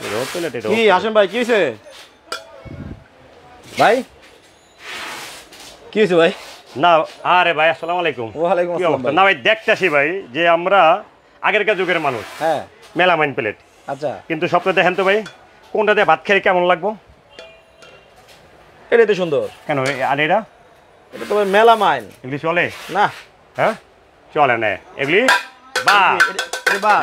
কি আসেন ভাই, কি হয়েছে ভাই? কি হয়েছে ভাই? না আরে ভাই আসসালামু আলাইকুম। ওয়ালাইকুম আসসালাম না ভাই দেখতেছি ভাই যে আমরা আগেরকার যুগের মানুষ, হ্যাঁ মেলামাইন প্লেট। আচ্ছা, কিন্তু সবটা দেখেন তো ভাই, কোনটাতে ভাত খেলে কেমন লাগবো? এটাই তো সুন্দর। কেন আর এটা এটা তো ভাই মেলামাইন। এগুলি চলে না হ্যাঁ চলে না এগুলি বা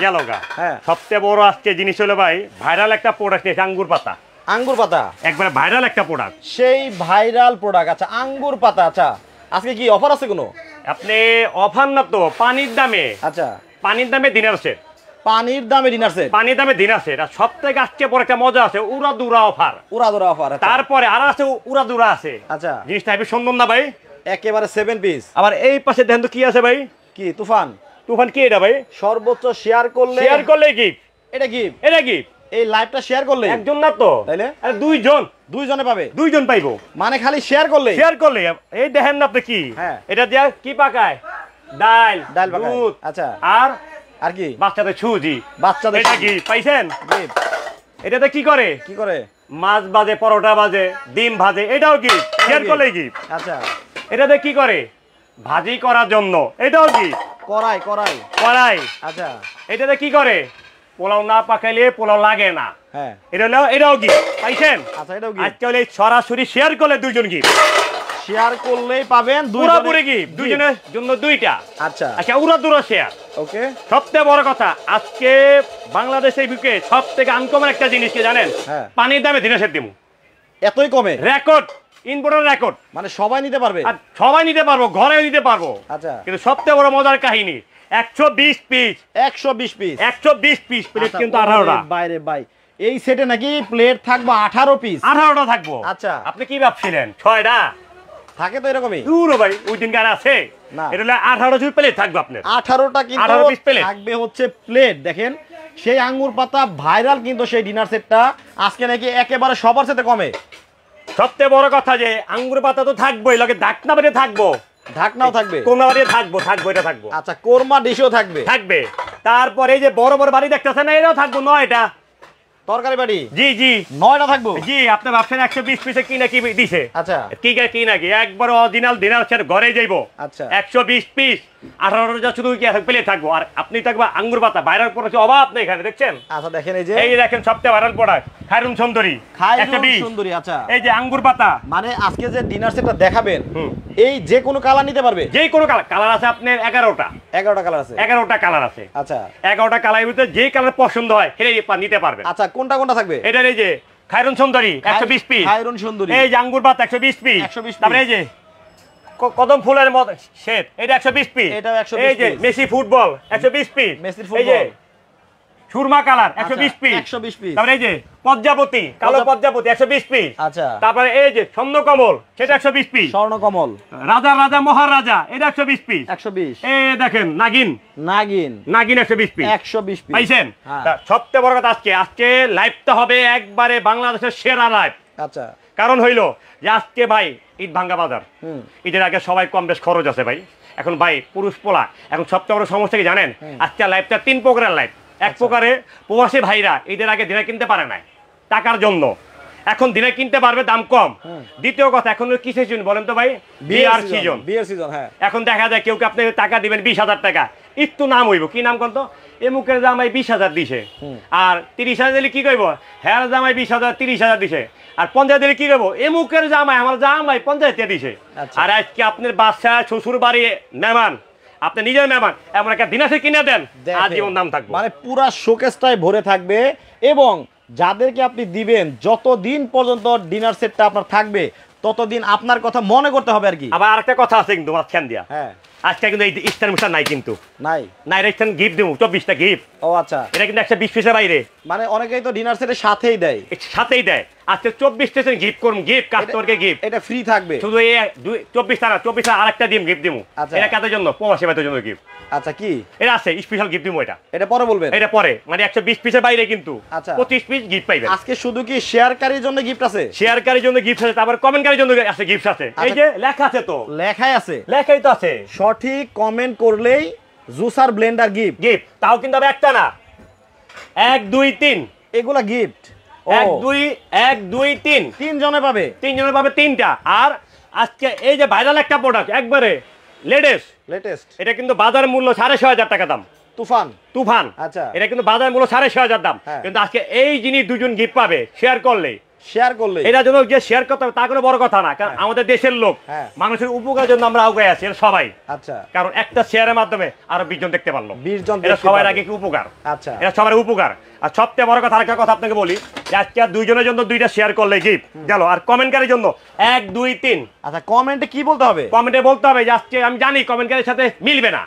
গেল গা। হ্যাঁ সবচেয়ে বড় আজকে জিনিস হলো ভাই ভাইরাল একটা প্রোডাক্ট নিয়েছে আঙ্গুর পাতা। আঙ্গুর পাতা একবারে ভাইরাল একটা প্রোডাক্ট, সেই ভাইরাল প্রোডাক্ট। আচ্ছা আঙ্গুর পাতা, আচ্ছা আজকে কি অফার আছে কোনো? আপনি অফার না তো, পানির দামে। আচ্ছা পানির দামে ডিনার সেট, পানির দামে ডিনার সেট, পানির দামে ডিনার সেট। আর সব থেকে আজকে পরে একটা মজা আছে, উড়া দুরা অফার, উড়াদুরা অফার। তারপরে আর আছে উড়া দুরা আছে। আচ্ছা জিনিসটা হেবি সুন্দর না ভাই? একেবারে 7 পিস। আবার এই পাশে দেখেন তো কি আছে ভাই? কি তুফান? তুফান কি এটা ভাই? সর্বোচ্চ শেয়ার করলে, শেয়ার করলে গিফট। এটা গিফট, এটা গিফট। এই লাইভটা শেয়ার করলে একজন না তো, তাইলে আরে দুইজন, দুইজনে পাবে, দুইজন পাইবো। মানে খালি শেয়ার করলে। শেয়ার করলে এই দেখেন না আপনি কি, হ্যাঁ এটা দিয়ে কি পাকায়? ডাল, ডাল পাকায়। দুধ। আচ্ছা আর আর কি? বাচ্চাদের সুজি। বাচ্চাদের এটা কি পাইছেন? গিফট। এটাতে কি করে? কি করে? মাছ ভাজে, পরোটা ভাজে, ডিম ভাজে, এটাও গিফট। শেয়ার করলে গিফট। আচ্ছা এটাতে কি করে? ভাজি করার জন্য, এটাও গিফট। কড়াই কড়াই কড়াই। আচ্ছা এটাতে কি করে? পোলাও না পাকাইলে পোলাও লাগে না। হ্যাঁ এটা হলো, এটাও গিফট। পাইছেন? আচ্ছা এটাও গিফট। আজকে হলে সরাসরি শেয়ার করলে দুইজন গিফট। শেয়ার করলেই পাবেন পুরোপুরি গিফট, দুইজনের জন্য দুইটা। আচ্ছা আচ্ছা উড়া দুরা শেয়ার। ওকে, সবচেয়ে বড় কথা আজকে বাংলাদেশের বুকে সব থেকে আনকমন একটা জিনিস কি জানেন? হ্যাঁ পানির দামে দিনের দিমু এতই কমে? Record, importer record. মানে সবাই নিতে পারবে? আর সবাই নিতে পারবো, ঘরে নিতে পারবো। আচ্ছা কিন্তু সবচেয়ে বড় মজার কাহিনী 120 পিস, 120 পিস, 120 পিস প্লেট, কিন্তু 18টা। বাইরে ভাই এই সেটে নাকি প্লেট থাকবে 18 পিস? 18টা থাকবো। আচ্ছা আপনি কি ভাবছিলেন 6টা? থাকে তো এরকমই। পুরো ভাই ওই দিন গান আছে না, এটা হলো 18 পিস প্লেট থাকবে আপনার। 18টা কিন্তু 18 পিস প্লেট থাকবে হচ্ছে প্লেট। দেখেন সেই আঙ্গুর পাতা ভাইরাল কিন্তু সেই ডিনার সেটটা আজকে নাকি একেবারে সবার সাথে কমে। সবচেয়ে বড় কথা যে আঙ্গুর পাতা তো থাকবোই, লগে ঢাকনা বেরিয়ে থাকবো, ঢাকনাও থাকবে, কোরমা বাড়ি থাকবো, এটা থাকবো। আচ্ছা কোরমা ডিশও থাকবে, থাকবে। তারপরে এই যে বড় বড় বাড়ি দেখতেছেন না, এটাও থাকবো 9টা তরকারি বাড়ি। জি জি 9টা থাকবো। জি, আপনি ভাবছেন 120 পিসে কি নাকি দিছে? আচ্ছা কি নাকি একবার অরিজিনাল ডিনার সেট ঘরে যাইবো। আচ্ছা 120 পিস 18টা শুধু কি প্লেট থাকবো। আর আপনি থাকবে আঙ্গুর পাতা, ভাইরাল পড়েছে অভাব নেই এখানে, দেখছেন? আচ্ছা দেখেন এই যে, এই দেখেন সবচেয়ে ভাইরাল প্রোডাক্ট খায়রুন সুন্দরী, খায়রুন সুন্দরী। আচ্ছা এই যে আঙ্গুর পাতা, মানে আজকে যে ডিনার সেটটা দেখাবেন এই যে কোনো কালার নিতে পারবে? যে কোনো কালার আছে আপনার 11টা। 11টা কালার আছে? 11টা কালার আছে। আচ্ছা 11টা কালারের ভিতরে যে কালার পছন্দ হয় সেটাই নিতে পারবেন। আচ্ছা কোনটা কোনটা থাকবে? এটার এই যে খায়রুন সুন্দরী 120 পিস, খায়রুন সুন্দরী, এই যে আঙ্গুর পাতা 120 পিস, 120 পিস। তারপরে এই যে কদম ফুলের মত সেট, এটা 120 পিস। এটাও 120 এই যে পিস। মেসি ফুটবল 120 পিস, মেসির এই যে football Surma colour 120 piece, 120 piece. তারপরে এই যে পদ্মাবতী, কালো পদ্মাবতী 120 পিস। আচ্ছা তারপরে এই যে স্বর্ণকমল সেটা 120 পিস, স্বর্ণকমল, রাজা মহারাজা এটা 120 পিস, 120। এই দেখেন নাগিন 120 পিস, 120 পিস পাইছেন? হ্যাঁ। সবচেয়ে বড় কথা আজকে লাইভটা হবে একবারে বাংলাদেশের সেরা লাইভ। আচ্ছা কারণ হইলো যে আজকে ভাই ঈদ ভাঙ্গা বাজার, ঈদের আগে সবাই কম বেশ খরচ আছে ভাই। এখন ভাই পুরুষ পোলা, এখন সবচেয়ে বড় সমস্যা কি জানেন? আজকে লাইভটা 3 প্রকারের লাইভ। এক প্রকারে প্রবাসী ভাইরা ঈদের আগে দিনে কিনতে পারে না টাকার জন্য, এখন দিনে কিনতে পারবে, দাম কম। দ্বিতীয় কথা এখন কি সিজন বলেন তো ভাই? বিয়ার সিজন। হ্যাঁ। এখন দেখা যায় কেউ আপনি টাকা দিবেন 20,000 টাকা, একটু নাম হইব, কি নাম কোন তো? এমুকের জামাই 20,000 দিছে, আর 30,000 দিলে কি কইব? হ্যাঁ জামাই 20,000 30,000 দিছে। আর 50 দিলে কি কইব? এমুকের জামাই আমার জামাই 50 দিছে। আর আজকে আপনার বাচ্চা শ্বশুর বাড়ি মেহমান, আপনি নিজের মেহমান, এমন একটা দিনাসে কিনে দেন, আজীবন দাম থাকবে। মানে পুরা শোকেসটাই ভরে থাকবে। এবং যাদেরকে আপনি দিবেন যতদিন পর্যন্ত ডিনার সেটটা আপনার থাকবে ততদিন আপনার কথা মনে করতে হবে আর কি। আবার আরেকটা কথা আছে কিন্তু মাঝখান দিয়া, হ্যাঁ আজকে কিন্তু এই ইস্টার মিস্টার নাই, কিন্তু নাই রেখছেন গিফট দেবো 24টা গিফট। ও আচ্ছা, এটা কিন্তু 120 পিসের বাইরে। মানে অনেকেই তো ডিনার সেটের সাথেই দেয়, সাথেই দেয়। আজকে 24টা গিফট করুন, গিফট কাস্টমারকে গিফট, এটা ফ্রি থাকবে। শুধু এই 24 আরেকটা দিন গিফট দিমু। এটা কাদের জন্য? প্রবাসী ভাইদের জন্য গিফট। আচ্ছা কি এটা আছে স্পেশাল গিফট দিমু, এটা পরে বলবেন। এটা পরে, মানে 120 পিসের বাইরে কিন্তু। আচ্ছা 25 পিস গিফট পাইবেন। আজকে শুধু কি শেয়ারকারীর জন্য গিফট আছে? শেয়ারকারীর জন্য গিফট আছে, তারপর কমেন্টকারীর জন্য আছে গিফট আছে। এই যে লেখা আছে, তো লেখাই আছে, লেখাই তো আছে। সঠিক কমেন্ট করলেই জুসার ব্লেন্ডার গিফট। তাও কিন্তু আবার একটা না, 1 2 3 এগুলা গিফট এক দুই তিন 3 জনে পাবে, 3 জনের পাবে 3টা। আর আজকে এই যে ভাইরাল একটা প্রোডাক্ট একবারে লেটেস্ট এটা কিন্তু বাজার মূল্য 6,500 টাকা দাম, তুফান। আচ্ছা, এটা কিন্তু বাজার মূল্য 6,500 দাম, কিন্তু আজকে এই জিনিস দুজন গিফট পাবে শেয়ার করলে। এটা জন্য যে শেয়ার করতে হবে তা কোনো বড় কথা না, কারণ আমাদের দেশের লোক মানুষের উপকারের জন্য আমরা আগে আছি সবাই। আচ্ছা, কারণ একটা শেয়ারের মাধ্যমে আরো 20 জন দেখতে পারলো, 20 জন এটা সবার আগে কি উপকার। আচ্ছা, এটা সবার উপকার। আর সবচেয়ে বড় কথা আরেকটা কথা আপনাকে বলি, যে আজকে 2 জনের জন্য 2টা শেয়ার করলে গিফট গেল। আর কমেন্টকারীর জন্য 1 2 3। আচ্ছা, কমেন্টে কি বলতে হবে? কমেন্টে বলতে হবে যে আজকে আমি জানি কমেন্টকারীর সাথে মিলবে না,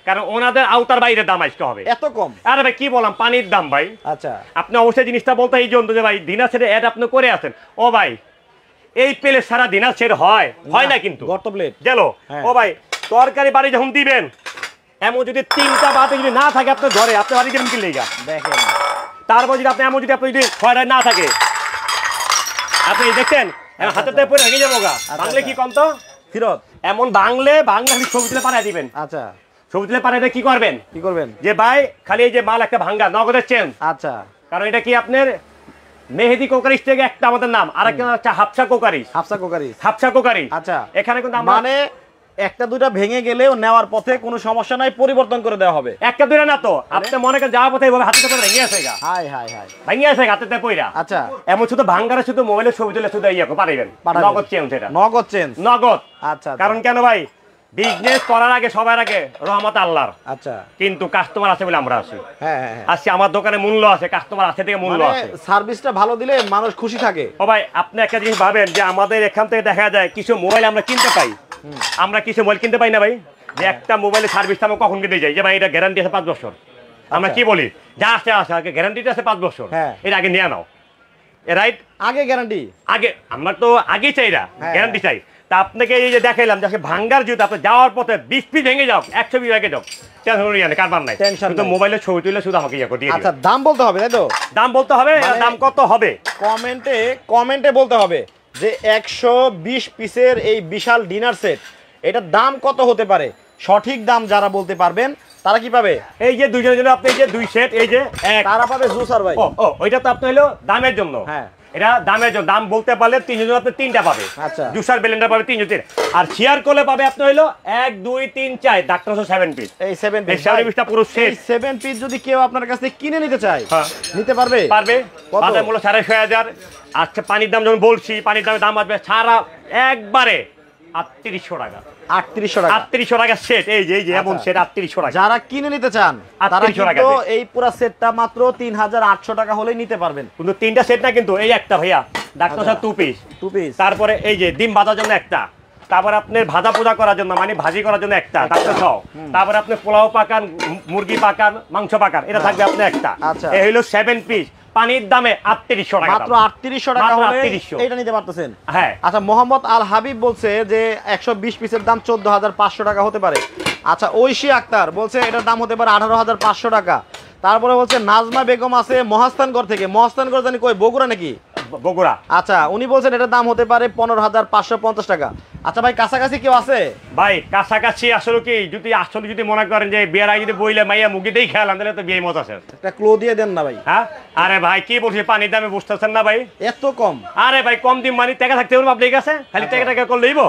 কারণ ওনাদের আওতার বাইরে দাম আজকে হবে এত কম। আরে ভাই কি বললাম, পানির দাম ভাই। আচ্ছা, আপনি অবশ্যই জিনিসটা বলতে এই জন্য যে ভাই দিনার সেটে অ্যাড আপনি করে আছেন। ও ভাই এই প্লেট সারা দিনার সেট হয় না কিন্তু গর্ত প্লেট গেল। ও ভাই তরকারি বাড়ি যখন দিবেন, এমন যদি 3টা বাতি যদি না থাকে আপনার ঘরে, আপনি বাড়ি দিবেন কি লেগা দেখেন। তারপর যদি আপনি এমন যদি আপনি যদি ছয়টায় না থাকে, আপনি দেখছেন হাতে পরে ভেঙে যাবো গা। বাংলে কি কম তো ফিরত এমন বাংলে ছবি তুলে পাঠিয়ে দিবেন। আচ্ছা, ছবি তুলে পাঠিয়ে কি করবেন যে ভাই খালি এই যে মাল একটা ভাঙ্গা নগদের চেঞ্জ। আচ্ছা, কারণ এটা কি আপনার মেহেদি কোকারিস থেকে একটা আমাদের নাম, আর একটা হচ্ছে হাফসা কোকারি। আচ্ছা, এখানে কিন্তু মানে একটা দুইটা ভেঙে গেলেও নেওয়ার পথে কোনো সমস্যা নাই, পরিবর্তন করে দেওয়া হবে। একটা দুইটা না তো, আপনি মনে করেন যাওয়ার পথে এইভাবে হাতে ভেঙে আছে গা, ভেঙে আছে হাতে পয়রা। আচ্ছা, এমন শুধু ভাঙ্গারে শুধু মোবাইলে ছবি তুলে শুধু ইয়ে পাঠাইবেন, নগদ চেঞ্জ। এটা নগদ। আচ্ছা, কারণ কেন ভাই, বিজনেস করার আগে সবার আগে রহমত আল্লাহর। আচ্ছা, কিন্তু কাস্টমার আছে বলে আমরা আছি। হ্যাঁ, আজকে আমার দোকানে মূল্য আছে, কাস্টমার আছে থেকে মূল্য আছে। সার্ভিসটা ভালো দিলে মানুষ খুশি থাকে। ও ভাই আপনি একটা জিনিস ভাবেন যে আমাদের এখান থেকে দেখা যায় কিছু মোবাইল আমরা কিনতে পাই, আমরা কিছু মোবাইল কিনতে পাই না ভাই, যে একটা মোবাইলের সার্ভিসটা আমরা কখন কিনতে যাই যে ভাই এটা গ্যারান্টি আছে 5 বছর। আমরা কি বলি, যা আছে আগে গ্যারান্টিটা আছে 5 বছর, এটা আগে নিয়ে নাও। রাইট, আগে গ্যারান্টি, আগে আমরা তো আগেই চাই না, গ্যারান্টি চাই। তা আপনাকে এই যে দেখাইলাম যে ভাঙ্গার যদি আপনি যাওয়ার পথে 20 পিস ভেঙে যাও, 100 পিস ভেঙে যাও, কারবার নাই, কিন্তু মোবাইলের ছবি তুলে শুধু আমাকে ইয়ে করে দিয়ে। আচ্ছা, দাম বলতে হবে তাই তো? দাম বলতে হবে। দাম কত হবে কমেন্টে বলতে হবে যে 120 পিসের এই বিশাল ডিনার সেট, এটার দাম কত হতে পারে। সঠিক দাম যারা বলতে পারবেন তারা কি পাবে? এই যে দুইজনের জন্য আপনি এই যে 2 সেট, এই যে তারা পাবে জুসার ভাই। ওইটা তো আপনি হলো দামের জন্য। হ্যাঁ, এটা দামের জন্য, দাম বলতে পারলে 3 জন আপনি 3টা পাবে। আচ্ছা, জুসার ব্লেন্ডার পাবে 3 জন। আর শেয়ার করলে পাবে আপনি হলো 1 2 3 4 ডাক্তার 7 পিস। এই 7 পিস, 7 পিসটা পুরো সেট। 7 পিস যদি কেউ আপনার কাছ থেকে কিনে নিতে চায়, নিতে পারবে? বাজার মূল্য 6,500। আজকে পানির দাম যখন বলছি, পানির দাম আসবে সারা একবারে 3800 টাকা। 3800 টাকা সেট। এই যে এমন সেট 3800 টাকা। যারা কিনে নিতে চান তারা কিন্তু এই পুরো সেটটা মাত্র 3800 টাকা হলেই নিতে পারবেন। কিন্তু 3টা সেট না, কিন্তু এই একটা ভাইয়া ডাক্তার 2 পিস। তারপরে এই যে ডিম ভাজার জন্য একটা, তারপর আপনার ভাজা পোজা করার জন্য মানে ভাজি করার জন্য একটা ডাক্তার সহ, তারপরে আপনি পোলাও পাকান, মুরগি পাকান, মাংস পাকান, এটা থাকবে আপনি একটা। এই হলো 7 পিস। পানির দামে 3800 টাকা, মাত্র 3800 টাকা হলে এটা নিতে পারতেছেন। হ্যাঁ। আচ্ছা, মোহাম্মদ আল হাবিব বলছে যে 120 পিসের দাম 14500 টাকা হতে পারে। আচ্ছা, ঐশী আক্তার বলছে এটার দাম হতে পারে 18500 টাকা। তারপরে বলছে নাজমা বেগম আছে মহাস্থানগড় থেকে। মহাস্থানগড় জানি কই, বগুড়া নাকি? বগুড়া। আচ্ছা, উনি বলছেন এটার দাম হতে পারে 15550 টাকা। আচ্ছা ভাই, কাছাকাছি কেউ আছে ভাই? কাছাকাছি আসলে কি, যদি মনে করেন যে বিয়ের আগে যদি বইলে মাইয়া মুগি দিয়ে খেলাম, তাহলে তো বিয়ে মজা আছে। একটা ক্লো দিয়ে দেন না ভাই। হ্যাঁ, আরে ভাই কি বলছি, পানির দামে বুঝতেছেন না ভাই, এত কম। আরে ভাই কম দিন মানে টাকা থাকতে হবে আপনার কাছে, খালি টাকা করলেইব,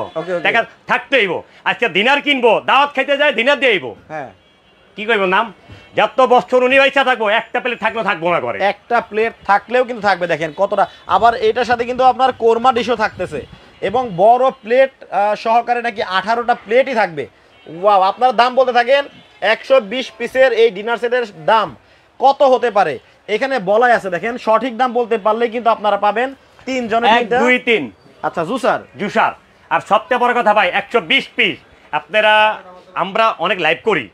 টাকা থাকতেইব। আজকে দিনার কিনবো, দাওয়াত খাইতে যায় দিনার দিয়েইব। হ্যাঁ, কি কইব নাম, যত বছর উনি পয়সা থাকবো, একটা প্লেট থাকবো না করে, একটা প্লেট থাকলেও কিন্তু থাকবে। দেখেন কতটা, আবার এটার সাথে কিন্তু আপনার কোরমা ডিশও থাকতেছে এবং বড় প্লেট সহকারে নাকি 18টা প্লেটই থাকবে। ওয়াও, আপনার দাম বলতে থাকেন 120 পিসের এই ডিনার সেটের দাম কত হতে পারে এখানে বলাই আছে। দেখেন সঠিক দাম বলতে পারলে কিন্তু আপনারা পাবেন 3 জনের 1 2 3। আচ্ছা, জুসার। আর সবচেয়ে বড় কথা ভাই, 120 পিস। আপনারা আমরা অনেক লাইভ করি,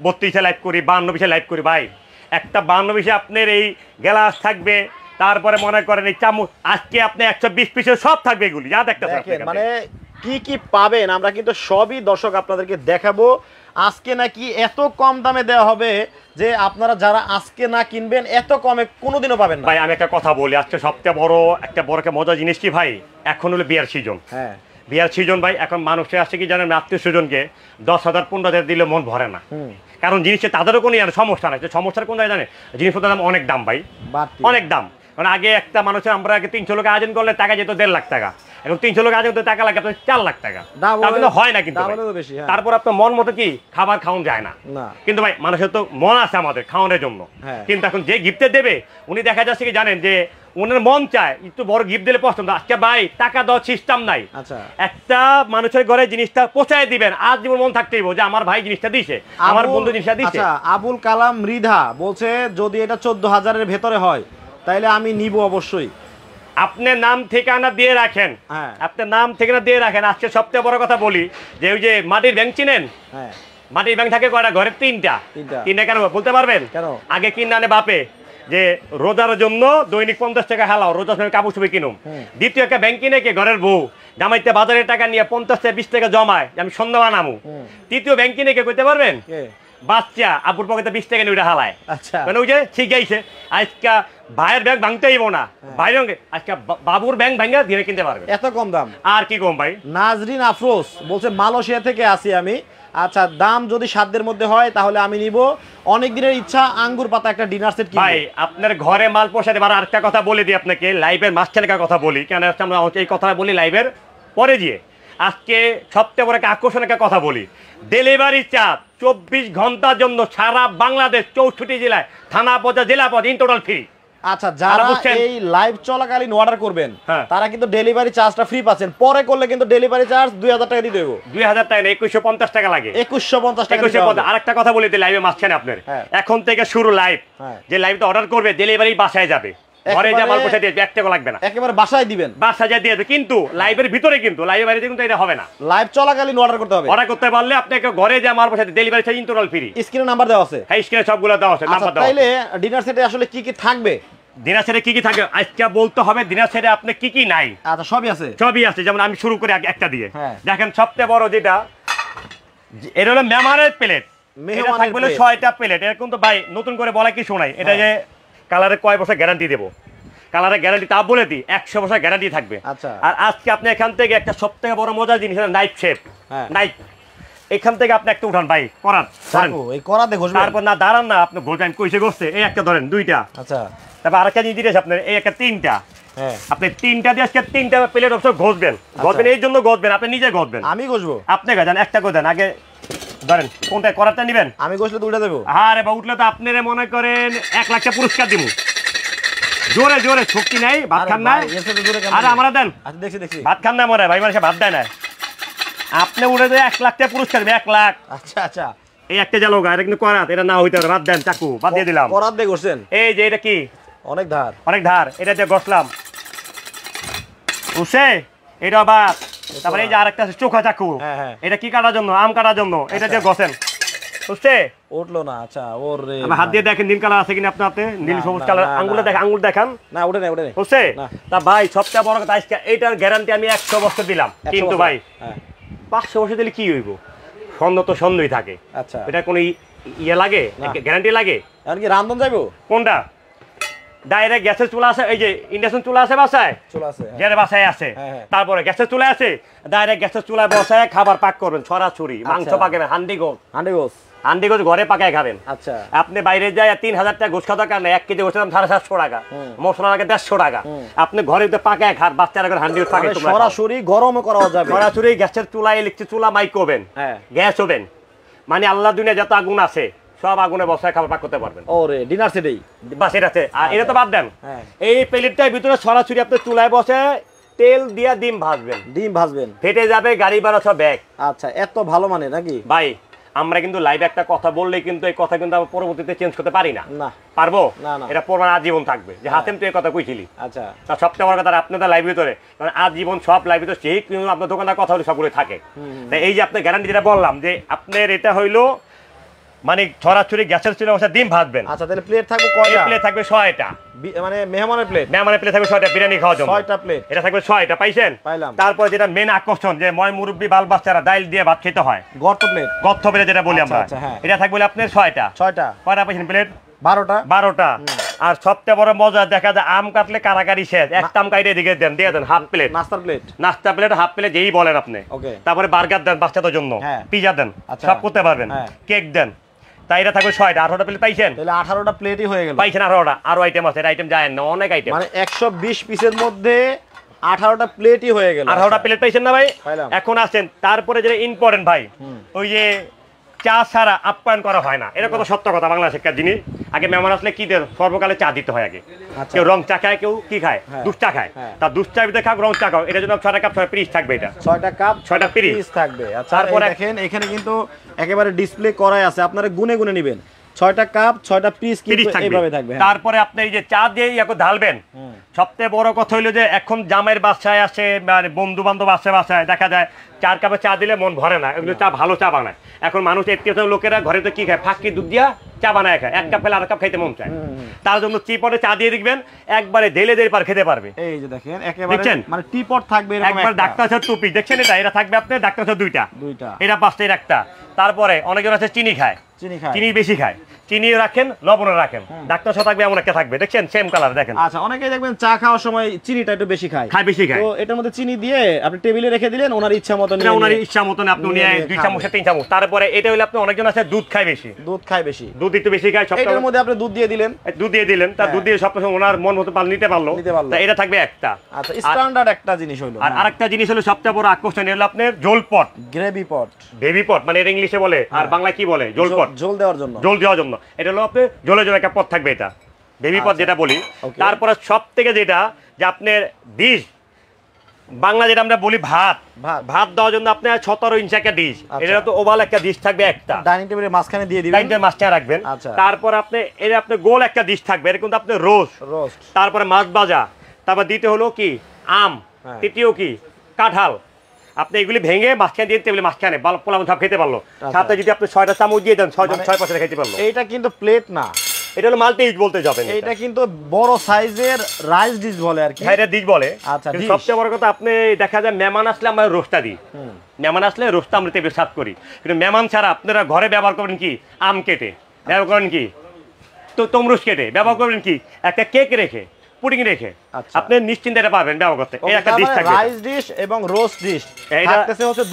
32-এ লাইভ করি, 52-এ লাইভ করি ভাই। একটা 52-এ আপনার এই গ্লাস থাকবে, তারপরে মনে করেন এই চামচ। আজকে আপনি 120 পিসের সব থাকবে এগুলি, যা দেখতে মানে কি পাবেন আমরা কিন্তু সবই দর্শক আপনাদেরকে দেখাবো। আজকে নাকি এত কম দামে দেওয়া হবে যে আপনারা যারা আজকে না কিনবেন এত কমে কোনোদিনও পাবেন না। ভাই আমি একটা কথা বলি, আজকে সবচেয়ে বড় একটা মজার জিনিস কি ভাই, এখন হলো বিয়ার সিজন। হ্যাঁ, বিয়ার সিজন ভাই। এখন মানুষে আসছে কি জানেন, আত্মীয় স্বজনকে 10,000 15,000 দিলে মন ভরে না, কারণ জিনিসটা তাদেরও কোনো সমস্যা নাই। সমস্যার কোন জায়গায় জানে, জিনিসপত্রের দাম অনেক দাম ভাই, অনেক দাম। কারণ আগে একটা মানুষের আমরা আগে 300 লোক আয়োজন করলে টাকা যেত 1.5 লাখ টাকা, এখন 300 লোক আয়োজন করতে টাকা লাগে আপনার 4 লাখ টাকা, কিন্তু হয় না। কিন্তু তারপর আপনার মন মতো কি খাবার খাওয়ানো যায় না, কিন্তু ভাই মানুষের তো মন আছে আমাদের খাওয়ানোর জন্য। কিন্তু এখন যে গিফটে দেবে উনি দেখা যাচ্ছে কি জানেন যে ওনার মন চায় একটু বড় গিফট দিলে পছন্দ। আজকে ভাই টাকা দেওয়ার সিস্টেম নাই, একটা মানুষের ঘরে জিনিসটা পৌঁছায় দিবেন, আজ জীবন মন থাকতেই যে আমার ভাই জিনিসটা দিছে, আমার বন্ধু জিনিসটা দিছে। আবুল কালাম মৃধা বলছে যদি এটা 14,000-এর ভেতরে হয় তাহলে আমি নিব অবশ্যই। আপনার নাম ঠিকানা দিয়ে রাখেন, আপনার নাম ঠিকানা দিয়ে রাখেন। আজকে সবচেয়ে বড় কথা বলি যে ওই যে মাটির ব্যাংক চিনেন, মাটির ব্যাংক থাকে কয়টা ঘরে? তিনটা কেন বলতে পারবেন? আগে কিনে আনে বাপে যে রোজার জন্য দৈনিক 50 টাকা হালাও, রোজার সময় কাপড় চুপড় কিনুম। দ্বিতীয় একটা ব্যাংক কিনে কে ঘরের বউ জামাইতে বাজারের টাকা নিয়ে 50 থেকে 20 টাকা জমায় আমি সন্ধ্যা বানামু। তৃতীয় ব্যাংক কিনে কে করতে পারবেন? বাচ্চা আব্বুর পকেটে 20 টাকা নিয়ে ওইটা হালায়। মানে ওই যে ঠিক আছে আজকে ভাইয়ের ব্যাংক ভাঙতে হইব না, ভাইয়ের আজকে বাবুর ব্যাংক ভাঙা দিয়ে কিনতে পারবে। এত কম দাম? আর কি কম ভাই। নাজরিন আফরোজ বলছে মালয়েশিয়া থেকে আসি আমি। আচ্ছা, দাম যদি সাধ্যের মধ্যে হয় তাহলে আমি নিব। অনেক দিনের ইচ্ছা আঙ্গুর পাতা একটা ডিনার সেট কিনবো। ভাই আপনার ঘরে মাল পোষাতে পারে। আরেকটা কথা বলে দিই আপনাকে, লাইভের মাঝখানে কথা বলি কেন আমরা এই কথা বলি লাইভের পরে গিয়ে। আজকে সবচেয়ে বড় একটা আকর্ষণ একটা কথা বলি, ডেলিভারি চার্জ 24 ঘন্টার জন্য সারা বাংলাদেশ 64 জেলায় থানা পর্যায়ে জেলা পর্যায়ে ইন টোটাল ফ্রি। আচ্ছা, যারা এই লাইভ চলাকালীন অর্ডার করবেন তারা কিন্তু ডেলিভারি চার্জটা ফ্রি পাচ্ছেন। পরে করলে কিন্তু ডেলিভারি চার্জ 2000 টাকা দিতে হবে। 2000 টাকা না, 2150 টাকা লাগে। 2150 টাকা। আরেকটা কথা বলে দিই লাইভে মাঝখানে আপনার, এখন থেকে শুরু লাইভ, যে লাইভটা অর্ডার করবে ডেলিভারি বাসায় যাবে, ঘরে যা মাল পৌঁছে দিয়ে 1 টাকা লাগবে না, একেবারে বাসায় দিবেন, বাসায় যা দিয়ে দেবে। কিন্তু লাইভের ভিতরে কিন্তু লাইভের বাইরে কিন্তু এটা হবে না, লাইভ চলাকালীন অর্ডার করতে হবে। অর্ডার করতে পারলে আপনাকে ঘরে যা মাল পৌঁছে ডেলিভারি চার্জ ইনটোটাল ফ্রি। স্ক্রিনে নাম্বার দেওয়া আছে। হ্যাঁ, স্ক্রিনে সবগুলো দেওয়া আছে, নাম্বার দেওয়া আছে। তাইলে ডিনার সেটে আসলে কি কি থাকবে? ডিনার সেটে কি কি থাকবে আজকে বলতে হবে। ডিনার সেটে আপনি কি কি নাই? আচ্ছা, সবই আছে, সবই আছে। যেমন আমি শুরু করি একটা দিয়ে। দেখেন সবচেয়ে বড় যেটা, এটা হলো মেহমানের প্লেট। এটা থাকবে 6টা প্লেট। এরকম তো ভাই নতুন করে বলা কি শোনাই, এটা যে কালারে কয় বছর গ্যারান্টি দেবো, কালারের গ্যারান্টি তা বলে দিই 100 বছর গ্যারান্টি থাকবে। আর আজকে আপনি এখান থেকে একটা সবথেকে বড় মজার জিনিস নাইফ শেপ, নাইফ এখান থেকে আপনি একটা উঠান ভাই, করান এই করাতে ঘষবেন, তারপর না দাঁড়ান না আপনি ঘষবেন, কইছে ঘষছে এই একটা ধরেন 2টা। আচ্ছা, তারপর আরেকটা জিনিস দিয়েছে আপনার এই একটা 3টা। আপনি 3টা দিয়ে আজকে 3টা প্লেট অবশ্য ঘষবেন। ঘষবেন এই জন্য ঘষবেন, আপনি নিজে ঘষবেন। আমি ঘষবো? আপনি গাজান একটা করে দেন আগে, ধরেন কোনটা করারটা নেবেন? আমি ঘষলে 2টা দেবো। আরে বা উঠলে তো আপনারা মনে করেন 1 লাখ টাকা পুরস্কার দিব। জোরে জোরে শক্তি নাই, ভাত খান না। আরে আমরা দেন। আচ্ছা, দেখছি দেখছি। ভাত খান না মনে ভাই, মানুষে ভাত দেয় না। আপনি উঠে দিয়ে 1 লাখ টাকা পুরস্কার দেবে, 1 লাখ। আচ্ছা আচ্ছা, এই একটা জালো গা, এটা কিন্তু করাত, এটা না হইতে পারে। বাদ দেন, চাকু বাদ দিয়ে দিলাম। করাত দিয়ে ঘষছেন? এই যে এটা কি অনেক ধার, অনেক ধার, এটা দিয়ে ঘষলাম উসে, এটা বাদ। তারপরে এই যে আরেকটা চোখা চাকু, এটা কি কাটার জন্য? আম কাটার জন্য। এটা দিয়ে ঘষেন, বুঝছে? উঠলো না। আচ্ছা, ওরে হাত দিয়ে দেখেন নীল কালার আছে কিনা আপনার হাতে, নীল সবুজ কালার। আঙ্গুলে দেখেন, আঙ্গুল দেখান। না, ওঠে না, ওঠে না, বুঝছে? তা ভাই সবচেয়ে বড় কথা আজকে এইটার গ্যারান্টি আমি 100 বছর দিলাম। কিন্তু ভাই 500 বছর দিলে কি হইব? সন্দেহ তো সন্দেহই থাকে। আচ্ছা, এটা কোনো ইয়ে লাগে, গ্যারান্টি লাগে? এমনকি রান্ধন যাইবো কোনটা? ডাইরেক্ট গ্যাসের চুলা আছে, এই যে ইন্ডাকশন চুলা আছে বাসায়, চুলা আছে, যার বাসায় আছে। তারপরে গ্যাসের চুলা আছে, ডাইরেক্ট গ্যাসের চুলায় বসায় খাবার পাক করবেন, ছড়াছড়ি। মাংস পাকাবেন হান্ডি গোস, হান্ডি গোস ঘরে পাকায় খাবেন। আচ্ছা, আপনি বাইরে যায় 3000 টাকা গোস খাওয়া কারণে 1 কেজি গোসের দাম 750 টাকা, মশলা লাগে 150 টাকা। আপনি ঘরে পাকায় খান, বাচ্চারা করে হান্ডি গোস পাকে, সরাসরি গরম করা যাবে। সরাসরি গ্যাসের চুলা, ইলেকট্রিক চুলা, মাইক ওভেন, গ্যাস ওভেন, মানে আল্লাহ দুনিয়া যত আগুন আছে সব আগুনে বসায় খাবার পাক করতে পারবেন। ওরে ডিনার সেটেই বাস এটাতে। আর এটা তো বাদ দেন, এই প্লেটটার ভিতরে সরাসরি আপনি চুলায় বসে তেল দিয়া ডিম ভাজবেন, ফেটে যাবে, গাড়ি ভাড়া সব ব্যাগ। আচ্ছা, এত ভালো মানে নাকি ভাই? আমরা কিন্তু লাইভে একটা কথা বললে কিন্তু এই কথা কিন্তু আমরা পরবর্তীতে চেঞ্জ করতে পারি না। না, পারবো না, এটা প্রমাণ আজীবন থাকবে যে হাতেম তুই এই কথা কইছিলি। আচ্ছা, তা সবচেয়ে বড় কথা আপনাদের লাইভ ভিতরে, কারণ আজীবন সব লাইভ ভিতরে সেই কিন্তু আপনার দোকানদার কথা হলে সবগুলো থাকে। তাই এই যে আপনার গ্যারান্টি যেটা বললাম যে আপনার এটা হইলো মানে ছড়াছড়ি গ্যাসের চুলা বসে ডিম ভাজবেন। আচ্ছা, তাহলে প্লেট থাকবে কয়টা? প্লেট থাকবে 6টা, মানে মেহমানের প্লেট থাকবে 6টা, বিরিয়ানি খাওয়ার জন্য 6টা প্লেট। এটা থাকবে 6টা, পাইছেন? পাইলাম। তারপর যেটা মেন আকর্ষণ, যে ময় মুরব্বি বাল বাচ্চারা ডাইল দিয়ে ভাত খেতে হয়, গর্ত প্লেট যেটা বলি আমরা, এটা থাকবে আপনার 6টা। কয়টা পাইছেন প্লেট? 12টা। আর সবচেয়ে বড় মজা দেখা যায় আম কাটলে কারাকারি শেষ, একটা আম কাটে দিয়ে দেন হাফ প্লেট, নাস্তা প্লেট হাফ প্লেট যেই বলেন আপনি। তারপরে বার্গার দেন বাচ্চাদের জন্য, পিজা দেন, সব করতে পারবেন, কেক দেন। তাই এটা থাকবে 6টা 18টা প্লেট পাইছেন, তাহলে 18টা প্লেটই হয়ে গেল। পাইছেন 18টা, আরো আইটেম আছে, আইটেম যায় না, অনেক আইটেম, মানে 120 পিসের মধ্যে 18টা প্লেটই হয়ে গেল। 18টা প্লেট পাইছেন না ভাই? পাইলাম। এখন আসেন তারপরে যেটা ইম্পর্টেন্ট ভাই, ওই যে চা ছাড়া আপ্যায়ন করা হয় না, এটা কত সত্য কথা, বাংলাদেশের একটা জিনিস। আগে মেহমান আসলে কি দেয়, সর্বকালে চা দিতে হয় আগে। আচ্ছা। কেউ রং চা খায়, কেউ কি খায়, হ্যাঁ। দুধ চা খায়। হ্যাঁ। তার দুধ চা ভিতরে খাও, রং চা খাও, এটার জন্য 6টা কাপ 6 পিস থাকবে, এটা 6টা কাপ 6টা পিস পিস থাকবে। আচ্ছা, তারপরে তারপরে দেখেন এখানে কিন্তু একেবারে ডিসপ্লে করাই আছে, আপনারা গুনে গুনে নেবেন। 6টা কাপ 6টা পিস কিন্তু এইভাবে থাকবে। হ্যাঁ। তারপরে আপনি এই যে চা দিয়ে ইয়াকে ঢালবেন, সবচেয়ে বড় কথা হইলো যে এখন জামাইয়ের বাসায় আসে, মানে বন্ধু বান্ধব আসে বাসায়, দেখা যায় 4 কাপে চা দিলে মন ভরে না, এগুলো চা ভালো চা বানায়। এখন মানুষ এর লোকেরা ঘরে তো কি খায়, ফাঁকি দুধ দিয়া চা বানায় খায়, 1 কাপ খেলে 2 কাপ খাইতে মন চায়। তার জন্য চিপটে চা দিয়ে দিবেন, একবারে ঢেলে ঢেলে পার খেতে পারবে। এই যে দেখেন একেবারে মানে টিপট থাকবে এরকম একবার একটা। ডাক্তার স্যার টুপি দেখছেন, এটা থাকবে আপনার ডাক্তার স্যার দুইটা, এটা 5টা, এর একটা। তারপরে অনেকজন আছে চিনি খায়, চিনি বেশি খায়, চিনি রাখেন, লবণও রাখেন, ডাক্তার স্যার থাকবে এমন একটা থাকবে, দেখছেন সেম কালার দেখেন। আচ্ছা, অনেকেই দেখবেন চা খাওয়ার সময় চিনিটা একটু বেশি খায়, বেশি খায়। তো এটার মধ্যে চিনি দিয়ে আপনি টেবিলে রেখে দিলেন, ওনার ইচ্ছা মতো এটা ওনার ইচ্ছা মতন আপনি নিয়ে 2 চামচ 3 চামচ। তারপরে এটা হলো আপনি অনেকজন আছে দুধ খায় বেশি, দুধ খায় বেশি, দুধ একটু বেশি খায়, এটার মধ্যে আপনি দুধ দিয়ে দিলেন, তার দুধ দিয়ে সব ওনার মন মতো পাল নিতে পারলো, তাই এটা থাকবে একটা। আচ্ছা, স্ট্যান্ডার্ড একটা জিনিস হলো। আর আরেকটা জিনিস হলো সবচেয়ে বড় আকর্ষণ, হলো আপনার ঝোল পট, গ্রেভি পট, বেবি পট, মানে এটা ইংলিশে বলে আর বাংলা কি বলে, ঝোল পট, ঝোল দেওয়ার জন্য, ঝোল দেওয়ার জন্য। এটা হলো আপনি ঝোলের জন্য একটা পট থাকবে, এটা বেবি পট যেটা বলি। তারপরে সব থেকে যেটা যে আপনার ডিশ, বাংলা যেটা আমরা বলি ভাত, ভাত দেওয়ার জন্য আপনার 17 ইঞ্চি একটা ডিশ, এটা তো ওভাল একটা ডিশ থাকবে, একটা ডাইনিং টেবিলের মাঝখানে দিয়ে দিবেন, ডাইনিং টেবিলের মাঝখানে রাখবেন। তারপর আপনি এটা আপনি গোল একটা ডিশ থাকবে, এটা কিন্তু আপনি রোস্ট, তারপরে মাছ ভাজা, তারপর দিতে হলো কি আম, তৃতীয় কি কাঁঠাল, আপনি এগুলি ভেঙে মাঝখানে দিয়ে টেবিলের মাঝখানে পোলাও সব খেতে পারলো। সাথে যদি আপনি 6টা চামচ দিয়ে দেন, 6 জন 6 পাশে খেতে পারলো। এইটা কিন্তু প্লেট না, এটা হলো মাল্টি ডিশ বলতে যাবেন, এটা কিন্তু বড় সাইজের রাইস ডিশ বলে আর কি। হ্যাঁ, এটা ডিশ বলে। আচ্ছা, সবচেয়ে বড় কথা আপনি দেখা যায় মেহমান আসলে আমরা রোস্টটা দিই, মেহমান আসলে রোস্টটা আমরা টেবিলে সার্ভ করি, কিন্তু মেহমান ছাড়া আপনারা ঘরে ব্যবহার করবেন কি আম কেটে, ব্যবহার করেন কি তো তরমুজ কেটে, ব্যবহার করবেন কি একটা কেক রেখে, পুডিং রেখে, আপনি নিশ্চিন্তে এটা পাবেন ব্যবহার করতে। এই একটা ডিশ থাকবে, রাইস ডিশ এবং রোস্ট ডিশ থাকতেছে হচ্ছে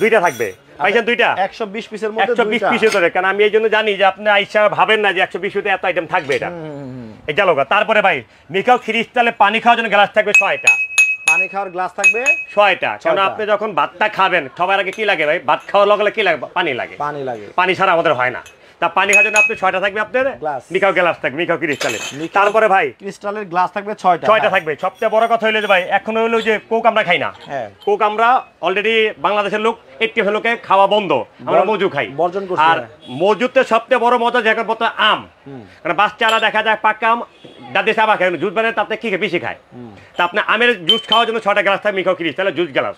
দুইটা থাকবে। পাইছেন দুইটা 120 পিসের মধ্যে 120 পিসের ধরে, কারণ আমি এই জন্য জানি যে আপনি আইসা ভাবেন না যে 120 পিসে এত আইটেম থাকবে, এটা এটা লোক। তারপরে ভাই মিকাও খ্রিস্টালে পানি খাওয়ার জন্য গ্লাস থাকবে 6টা, পানি খাওয়ার গ্লাস থাকবে 6টা। কারণ আপনি যখন ভাতটা খাবেন সবার আগে কি লাগে ভাই, ভাত খাওয়ার লগে কি লাগে, পানি লাগে, পানি ছাড়া আমাদের হয় না। তা পানি খাওয়ার জন্য আপনি 6টা থাকবে, আপনার মিকাও গ্লাস থাকবে, মিকাও ক্রিস্টালের। তারপরে ভাই ক্রিস্টালের গ্লাস থাকবে 6টা, 6টা থাকবে। সবচেয়ে বড় কথা হইলো যে ভাই এখন হইলো যে কোক আমরা খাই না, কোক আমরা অলরেডি বাংলাদেশের লোক 80% লোকে খাওয়া বন্ধ, আমরা মজু খাই, বর্জন করছি। আর মজুতে সবচেয়ে বড় মজা যে এখন আম, কারণ বাচ্চারা দেখা যায় পাকা আম দাদি চাবা খায়, জুস বানায় তাতে কি বেশি খায়। তা আপনি আমের জুস খাওয়ার জন্য 6টা গ্লাস থাকবে মিকাও ক্রিস্টালের জুস গ্লাস,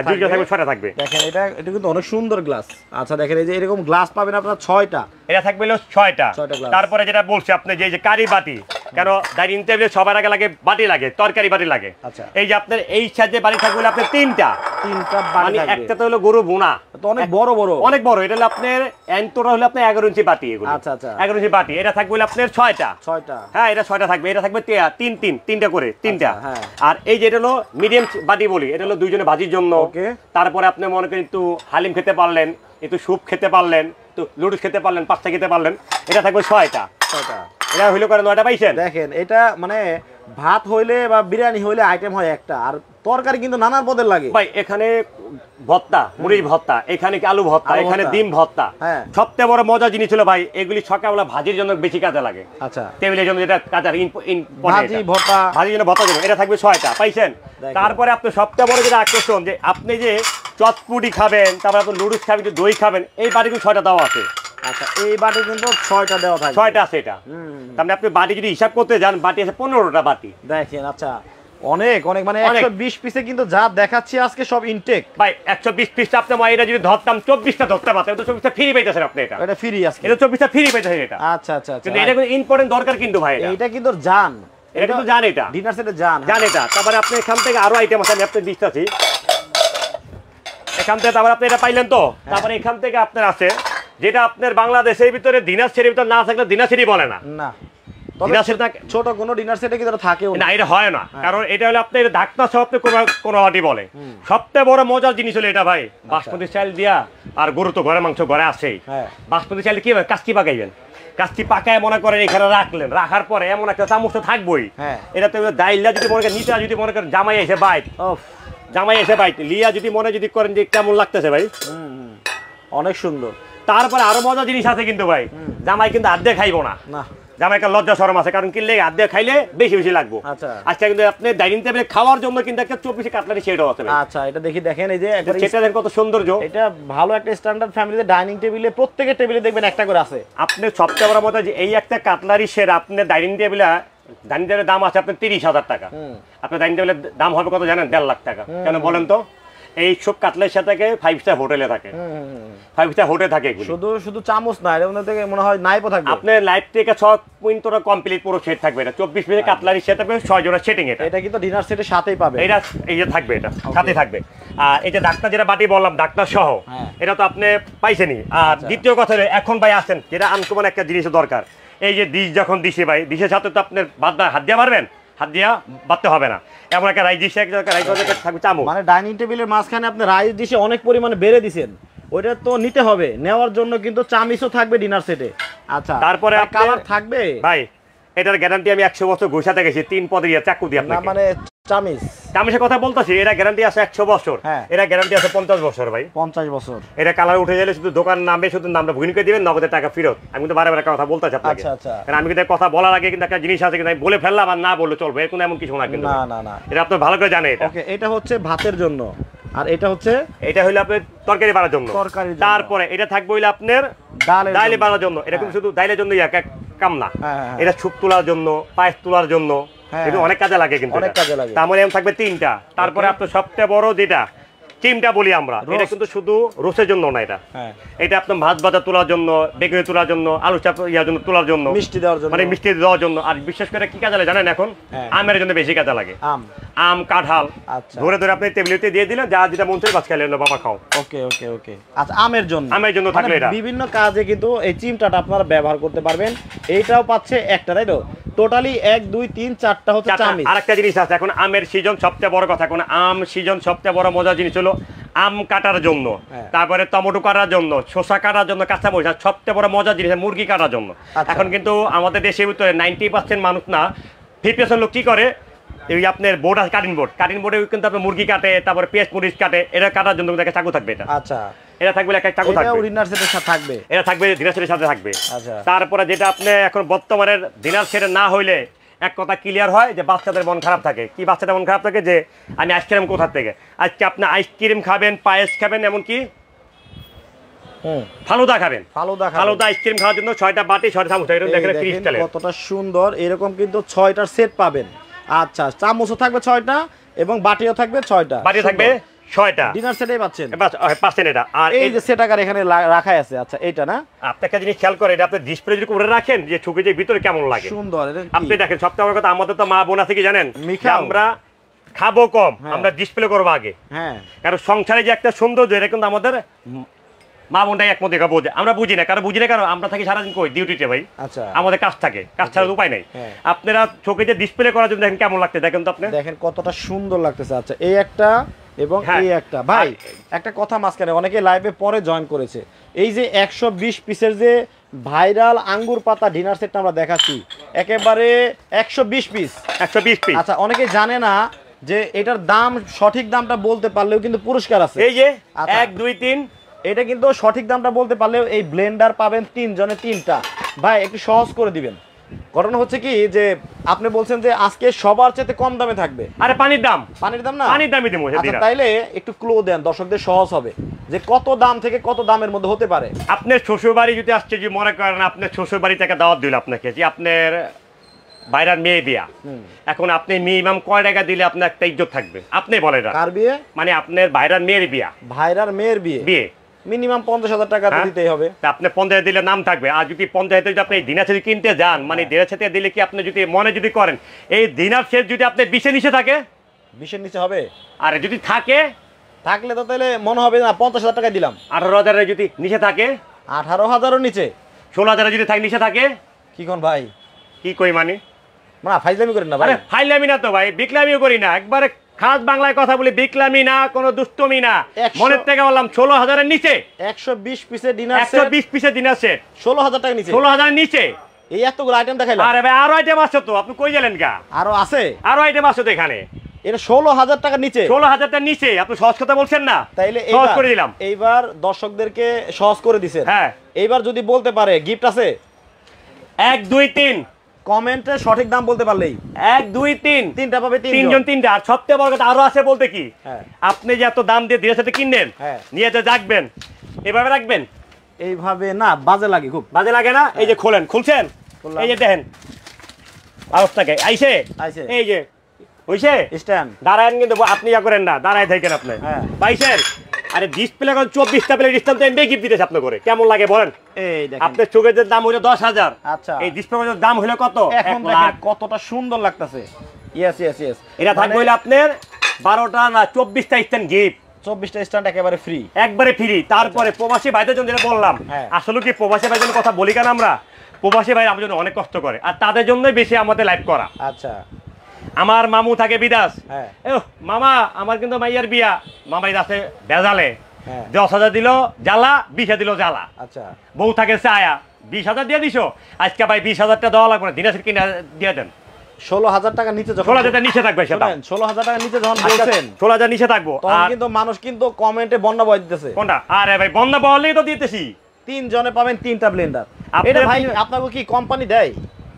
থাকবে 6টা থাকবে। দেখেন এটা কিন্তু অনেক সুন্দর গ্লাস। আচ্ছা দেখেন এই যে এরকম গ্লাস পাবেন আপনারা 6টা, এটা থাকবে হলো 6টা। তারপরে যেটা বলছি আপনি যে কারি বাটি, কেন ডাইনিং টেবিলে সবার আগে লাগে বাটি লাগে, তরকারি বাটি লাগে। এই যে আপনার এই সাইজে বাটি থাকবে আপনার 3টা বাটি, একটা তো হলো গরু ভুনা, তো অনেক বড় বড়, অনেক বড়। এটা হলো আপনার এন্টোটা হলো আপনার 11 ইঞ্চি বাটি, এগুলো 11 ইঞ্চি বাটি। এটা থাকবে হলো আপনার 6টা। হ্যাঁ, এটা 6টা থাকবে, এটা থাকবে 3টা করে 3টা। আর এই যে এটা হলো মিডিয়াম বাটি বলি, এটা হলো দুইজনে ভাজির জন্য। তারপরে আপনি মনে করেন একটু হালিম খেতে পারলেন, একটু স্যুপ খেতে পারলেন, একটু লুডুস খেতে পারলেন, পাস্তা খেতে পারলেন, এটা থাকবে 6টা। এটা হইলো করে 9টা পাইছেন। দেখেন এটা মানে ভাত হইলে বা বিরিয়ানি হইলে আইটেম হয় একটা, আর তরকারি কিন্তু নানান পদের লাগে ভাই। এখানে ভর্তা, মুড়ির ভর্তা, এখানে আলু ভর্তা, এখানে ডিম ভর্তা। সবচেয়ে বড় মজা জিনিস হলো ভাই এগুলি সকালবেলা ভাজির জন্য বেশি কাজে লাগে। আচ্ছা, টেবিলের জন্য যেটা কাজে ভাজি ভর্তা, ভাজির জন্য ভর্তা জন্য এটা থাকবে 6টা পাইছেন। তারপরে আপনি সবচেয়ে বড় যেটা আকর্ষণ, যে আপনি যে চটপুটি খাবেন, তারপর আপনি লুডুস খাবেন, দই খাবেন, এই বাটিগুলো 6টা দেওয়া আছে। আচ্ছা, এই বাটি কিন্তু 6টা দেওয়া থাকে, 6টা আছে এটা। তাহলে আপনি বাটি যদি হিসাব করতে যান, বাটি আছে 15টা বাটি। দেখেন আচ্ছা অনেক অনেক মানে 120 পিসে কিন্তু যা দেখাচ্ছি আজকে সব ইনটেক ভাই। 120 পিস আপনি এটা যদি ধরতাম 24টা ধরতে পারতেন, তো 24টা ফ্রি পাইতেছেন আপনি। এটা ফ্রি আছে, এটা 24টা ফ্রি পাইতেছেন এটা। আচ্ছা আচ্ছা, কিন্তু এটা কিন্তু ইম্পর্টেন্ট দরকার কিন্তু ভাই, এটা কিন্তু জান, এটা কিন্তু জান, এটা ডিনার সেটে জান এটা। তারপরে আপনি এখান থেকে আরো আইটেম আছে, আমি আপনাকে দিচ্ছি। এখান থেকে তারপরে আপনি এটা পাইলেন তো। তারপরে এখান থেকে আপনার আছে যেটা আপনার বাংলাদেশের ভিতরে দিনাজপুরের ভিতরে না থাকলে দিনাজপুরি বলে না, তবে ডিনার সেট ছোট কোনো ডিনার সেটে কি তারা থাকেও না, এটা হয় না, কারণ এটা হলো আপনার ঢাকনা সহ আপনি কোনোটি বলে। সবচেয়ে বড় মজার জিনিস হলো এটা ভাই, বাসমতি চাল দিয়া, আর গরু তো ঘরে মাংস ঘরে আসেই, বাসমতি চাল কি কাস্তি পাকাইবেন, কাস্তি পাকায় মনে করেন এখানে রাখলেন, রাখার পরে এমন একটা চামচ তো থাকবোই, এটা তো ডাইলটা যদি মনে করেন নিচে যদি মনে করেন জামাই এসে বাইট, জামাই এসে বাইট লিয়া যদি মনে যদি করেন যে কেমন লাগতেছে ভাই, অনেক সুন্দর। তারপরে আরো মজার জিনিস আছে কিন্তু ভাই, জামাই কিন্তু আর্ধেক খাইবো না, জামাইকে লজ্জা শরম আছে, কারণ কিনলে আর্ধেক খাইলে বেশি বেশি লাগবো। আচ্ছা কিন্তু আপনি ডাইনিং টেবিলে খাওয়ার জন্য কিন্তু একটা 24 কাটলারি সেটও আছে। আচ্ছা এটা দেখি, দেখেন এই যে সেটা দেখেন কত সৌন্দর্য, এটা ভালো একটা স্ট্যান্ডার্ড ফ্যামিলিতে ডাইনিং টেবিলে প্রত্যেকের টেবিলে দেখবেন একটা করে আছে। আপনি সবচেয়ে বড় মতো যে এই একটা কাটলারি সেট আপনার ডাইনিং টেবিলে, ডাইনিং টেবিলের দাম আছে আপনার 30,000 টাকা, আপনার ডাইনিং টেবিলের দাম হবে কত জানেন? 1.5 লাখ টাকা। কেন বলেন তো? এই সব কাটলারির সাথে 5 স্টার হোটেলে থাকে, 5 স্টার হোটেল থাকে। শুধু শুধু চামচ না, এর মধ্যে থেকে মনে হয় নাইপও থাকবে। আপনার লাইফ থেকে 6 পয়েন্ট তোরা কমপ্লিট পুরো সেট থাকবে, এটা 24 পিসের কাটলারি সেট হবে, 6 জোড়া সেটিং। এটা কিন্তু ডিনার সেটের সাথেই পাবে, এটা এই যে থাকবে, এটা সাথে থাকবে। আর এই যে ডাকনা যেটা বাটি বললাম, ডাকনা সহ, এটা তো আপনি পাইছেনই। আর দ্বিতীয় কথা হলো এখন ভাই আসেন যেটা আনকমন একটা জিনিসের দরকার, এই যে ডিশ যখন দিছে ভাই, ডিশের সাথে তো আপনার হাত দিয়ে পারবেন, হাত দিয়া বাড়তে হবে না, এমন একটা রাইস ডিশে থাকবে চামচ, মানে ডাইনিং টেবিলের মাঝখানে আপনি রাইস ডিশে অনেক পরিমাণে বেড়ে দিছেন, ওইটা তো নিতে হবে, নেওয়ার জন্য কিন্তু চামিচও থাকবে ডিনার সেটে। আচ্ছা তারপরে কালার থাকবে ভাই, এটার গ্যারান্টি আমি 100 বছর ঘোষাতে গেছি, 3 পদের চাকু দিয়ে আপনাকে, মানে চামিচ চামিচের কথা বলতেছি, এটা গ্যারান্টি আছে 100 বছর, এটা গ্যারান্টি আছে 50 বছর ভাই, 50 বছর। এটা কালার উঠে গেলে শুধু দোকান নামবে, শুধু নামটা ভুইন করে দিবেন, নগদের টাকা ফেরত। আমি কিন্তু বারে বারে কথা বলতেছি আপনাকে, কারণ আমি কিন্তু কথা বলার আগে কিন্তু একটা জিনিস আছে, কিন্তু আমি বলে ফেললাম আর না বললে চলবে, এরকম এমন কিছু না, কিন্তু না এটা আপনি ভালো করে জানেন। ওকে, এটা হচ্ছে ভাতের জন্য, আর এটা হচ্ছে এটা হইলো আপনার তরকারি বানার জন্য, তারপরে এটা থাকবে হইলো আপনার ডাইলে বানার জন্য, এটা কিন্তু শুধু ডাইলের জন্য কাম না, এটা স্যুপ তোলার জন্য, পায়েস তোলার জন্য, এটা অনেক কাজে লাগে, কিন্তু তার মানে এমন থাকবে 3টা। তারপরে আপনার সবচেয়ে বড় যেটা চিমটা বলি আমরা, এটা কিন্তু শুধু রোস্টের জন্য না, এটা আপনার মাছ ভাজা তোলার জন্য, বেগুনি তোলার জন্য, আলু চাপ ইয়ার জন্য তোলার জন্য, মিষ্টি দেওয়ার জন্য, মানে মিষ্টি দেওয়ার জন্য। আর বিশেষ করে কি কাজে লাগে জানেন? এখন আমের জন্য বেশি কাজে লাগে, আম কাঁঠাল ধরে ধরে আপনি টেবিলেতে দিয়ে দিলেন, যা যেটা মন চাই বাস খাইলেন, বাবা খাও। ওকে ওকে ওকে। আচ্ছা আমের জন্য থাকলে এটা বিভিন্ন কাজে কিন্তু এই চিমটাটা আপনারা ব্যবহার করতে পারবেন। এইটাও পাচ্ছে একটা, তাই তো? টোটালি 1 2 3 4টা হচ্ছে চামচ। আরেকটা জিনিস আছে, এখন আমের সিজন, সবচেয়ে বড় কথা, এখন আম সিজন, সবচেয়ে বড় মজার জিনিস হলো আম কাটার জন্য, তারপরে টমেটো কাটার জন্য, শসা কাটার জন্য, কাঁচা মরিচ, সবচেয়ে বড় মজার জিনিস মুরগি কাটার জন্য। এখন কিন্তু আমাদের দেশের ভিতরে 90% মানুষ না 50% লোক কি করে, এই আপনার বোর্ড আছে, কাটিং বোর্ডে কিন্তু আপনার মুরগি কাটে, তারপরে পেঁয়াজ মরিচ কাটে, এটা কাটার জন্য একটা চাকু থাকবে। এটা আচ্ছা, এটা থাকবে একটা চাকু থাকবে, এটা ডিনার সেটের সাথে থাকবে, এটা থাকবে ডিনার সেটের সাথে থাকবে। আচ্ছা, তারপরে যেটা আপনি এখন বর্তমানের ডিনার সেট না হইলে এক কথা ক্লিয়ার হয় যে বাচ্চাদের মন খারাপ থাকে। কি বাচ্চাদের মন খারাপ থাকে? যে আমি আইসক্রিম কোথা থেকে, আজকে আপনি আইসক্রিম খাবেন, পায়েস খাবেন, এমনকি ফালুদা খাবেন, ফালুদা আইসক্রিম খাওয়ার জন্য 6টা বাটি 6টা চামচ, এরকম দেখেন ক্রিস্টালের, কতটা সুন্দর। এরকম কিন্তু 6টার সেট পাবেন। আচ্ছা, চামচও থাকবে 6টা এবং বাটিও থাকবে 6টা, বাটি থাকবে 6টা, ডিনার সেটেই পাচ্ছেন, পাচ্ছেন এটা। আর এই যে সেট আকার এখানে রাখাই আছে। আচ্ছা, এইটা না, আপনি একটা জিনিস খেয়াল করে, এটা আপনি ডিসপ্লে যদি করে রাখেন, যে ছবি যে ভিতরে কেমন লাগে, সুন্দর। আপনি দেখেন, সবচেয়ে বড় কথা, আমাদের তো মা বোন আছে কি জানেন, আমরা খাবো কম, আমরা ডিসপ্লে করবো আগে, কারণ সংসারে যে একটা সৌন্দর্য, এটা কিন্তু আমাদের মা বোনটাই একমত দেখা বোঝে, আমরা বুঝি না, কারণ বুঝি না, কারণ আমরা থাকি সারাদিন কই ডিউটিতে ভাই, আমাদের কাজ থাকে, কাজ ছাড়ার উপায় নাই। আপনারা চোখে যে ডিসপ্লে করার জন্য দেখেন কেমন লাগছে, দেখেন তো আপনি, দেখেন কতটা সুন্দর লাগতেছে। আচ্ছা, এই একটা এবং এই একটা, ভাই একটা কথা মাঝখানে, অনেকে লাইভে পরে জয়েন করেছে, এই যে 120 পিসের যে ভাইরাল আঙ্গুর পাতা ডিনার সেটটা আমরা দেখাচ্ছি, একেবারে 120 পিস। আচ্ছা, অনেকে জানে না যে এটার দাম, সঠিক দামটা বলতে পারলেও কিন্তু পুরস্কার আছে। এই যে 1 2 3, এটা কিন্তু সঠিক দামটা বলতে পারলেও এই ব্লেন্ডার পাবেন 3 জনে 3টা। ভাই একটু সহজ করে দিবেন। ঘটনা হচ্ছে কি, যে আপনি বলছেন যে আজকে সবার চেয়ে কম দামে থাকবে। আরে পানির দাম না, পানির দামই দেবো। আচ্ছা, তাইলে একটু ক্লু দেন, দর্শকদের সহজ হবে যে কত দাম থেকে কত দামের মধ্যে হতে পারে। আপনার শ্বশুর বাড়ি যদি আসছে, যে মনে করেন আপনার শ্বশুর বাড়ি থেকে দাওয়াত দিল আপনাকে, যে আপনার বাইরের মেয়ে বিয়া, এখন আপনি মিনিমাম কয় টাকা দিলে আপনার একটা ইজ্জত থাকবে? আপনি বলেন। কার বিয়ে? মানে আপনার বাইরের মেয়ের বিয়া, ভাইরার মেয়ের বিয়ে মিনিমাম 50,000 টাকা দিতেই হবে। আপনি 50,000 দিলে নাম থাকবে। আর যদি 50,000 যদি আপনি ডিনার সেট কিনতে যান, মানে ডিনার সেট দিলে কি আপনি যদি মনে যদি করেন এই ডিনার সেট যদি আপনি 20-এর নিচে থাকে, 20-এর নিচে হবে। আর যদি থাকলে তো তাহলে মনে হবে না 50,000 টাকা দিলাম। 18,000 যদি নিচে থাকে, 18,000-এর নিচে, 16,000 যদি নিচে থাকে, কি কোন ভাই, কি কই মানে না ফাইজলামি করেন না ভাই। আরে ফাইলামি না তো ভাই, বিকলামিও করি না, একবারে খাস বাংলায় কথা বলি, বিকলামি না, কোনো দুষ্টমি না। 100 মনের থেকে বললাম 16,000-এর নিচে, 120 পিসের ডিনার সেট, 120 পিসের ডিনার সেট 16,000 টাকা নিচে, 16,000-এর নিচে। এই এতগুলো আইটেম দেখাইলাম। আরে ভাই আরো আইটেম আছে তো, আপনি কই গেলেন গা? আরো আছে, আরো আইটেম আছে তো এখানে। এটা 16,000 টাকা নিচে, 16,000-টার নিচে। আপনি সহজ কথা বলছেন না, তাইলে সহজ করে দিলাম। এইবার দর্শকদেরকে সহজ করে দিছেন। হ্যাঁ, এইবার যদি বলতে পারে গিফট আছে, 1 2 3, কমেন্টে সঠিক দাম বলতে পারলেই 1 2 3, তিনটা পাবে, তিনজন তিনটা। আর সবচেয়ে বড় কথা আরো আছে বলতে কি, হ্যাঁ। আপনি যে এত দাম দিয়ে সাথে কিনবেন, হ্যাঁ। নিয়ে যে রাখবেন, এভাবে রাখবেন, এইভাবে না বাজে লাগে খুব। বাজে লাগে না? এই যে খোলেন, খুলছেন, খুললাম। এই যে দেখেন অবস্থাকে আইছে, আইছে। এই যে হইছে স্ট্যান্ড দাঁড়ায়েন, কিন্তু আপনি ইয়া করেন না, দাঁড়ায় থাকেন আপনি। হ্যাঁ। পাইছেন? আরে ডিসপ্লে এখন 24টা প্লেট ডিসকাউন্ট তো এমনি গিফট দিতেছে আপনি করে, কেমন লাগে বলেন? এই দেখেন, আপনার চোখের যে দাম হইলো 10,000, আচ্ছা। এই ডিসপ্লে দাম হইলো কত? এখন 1 দেখেন লাখ। কতটা সুন্দর লাগতেছে। ইয়েস ইয়েস ইয়েস, এটা থাকবে হইলো আপনার 12টা না 24টা স্ট্যান্ড গিফট, 24টা স্ট্যান্ড একেবারে ফ্রি। একবারে ফ্রি। তারপরে প্রবাসী ভাইদের জন্য যেটা বললাম, হ্যাঁ। আসলে কি প্রবাসী ভাইদের জন্য কথা বলি কেন আমরা, প্রবাসী ভাই আমার জন্য অনেক কষ্ট করে, আর তাদের জন্যই বেশি আমাদের লাইভ করা। আচ্ছা, আমার মামু থাকে বিদাস, হ্যাঁ। মামা আমার কিন্তু মাইয়ার বিয়া, মামাই আছে বেজালে, হ্যাঁ। 10,000 দিল জ্বালা, 20 দিল জ্বালা, আচ্ছা, বউ থাকে চায়া, 20,000 দিয়ে দিছো, আজকে ভাই 20,000টা দেওয়া লাগবে না, দিনের কিনে দিয়ে দেন। 16,000 টাকা নিচে যখন 16,000 নিচে থাকবে সেটা, শুনেন, 16,000 টাকা নিচে যখন বলছেন 16,000 নিচে থাকবো। তখন আর কিন্তু মানুষ কিন্তু কমেন্টে বন্যা বয় দিতেছে। কোনটা? আরে ভাই বন্ধ বললেই তো দিতেছি। 3 জনে পাবেন 3টা ব্লেন্ডার। আপনার এটা ভাই তিন- আপনাকে কি কোম্পানি দেয়?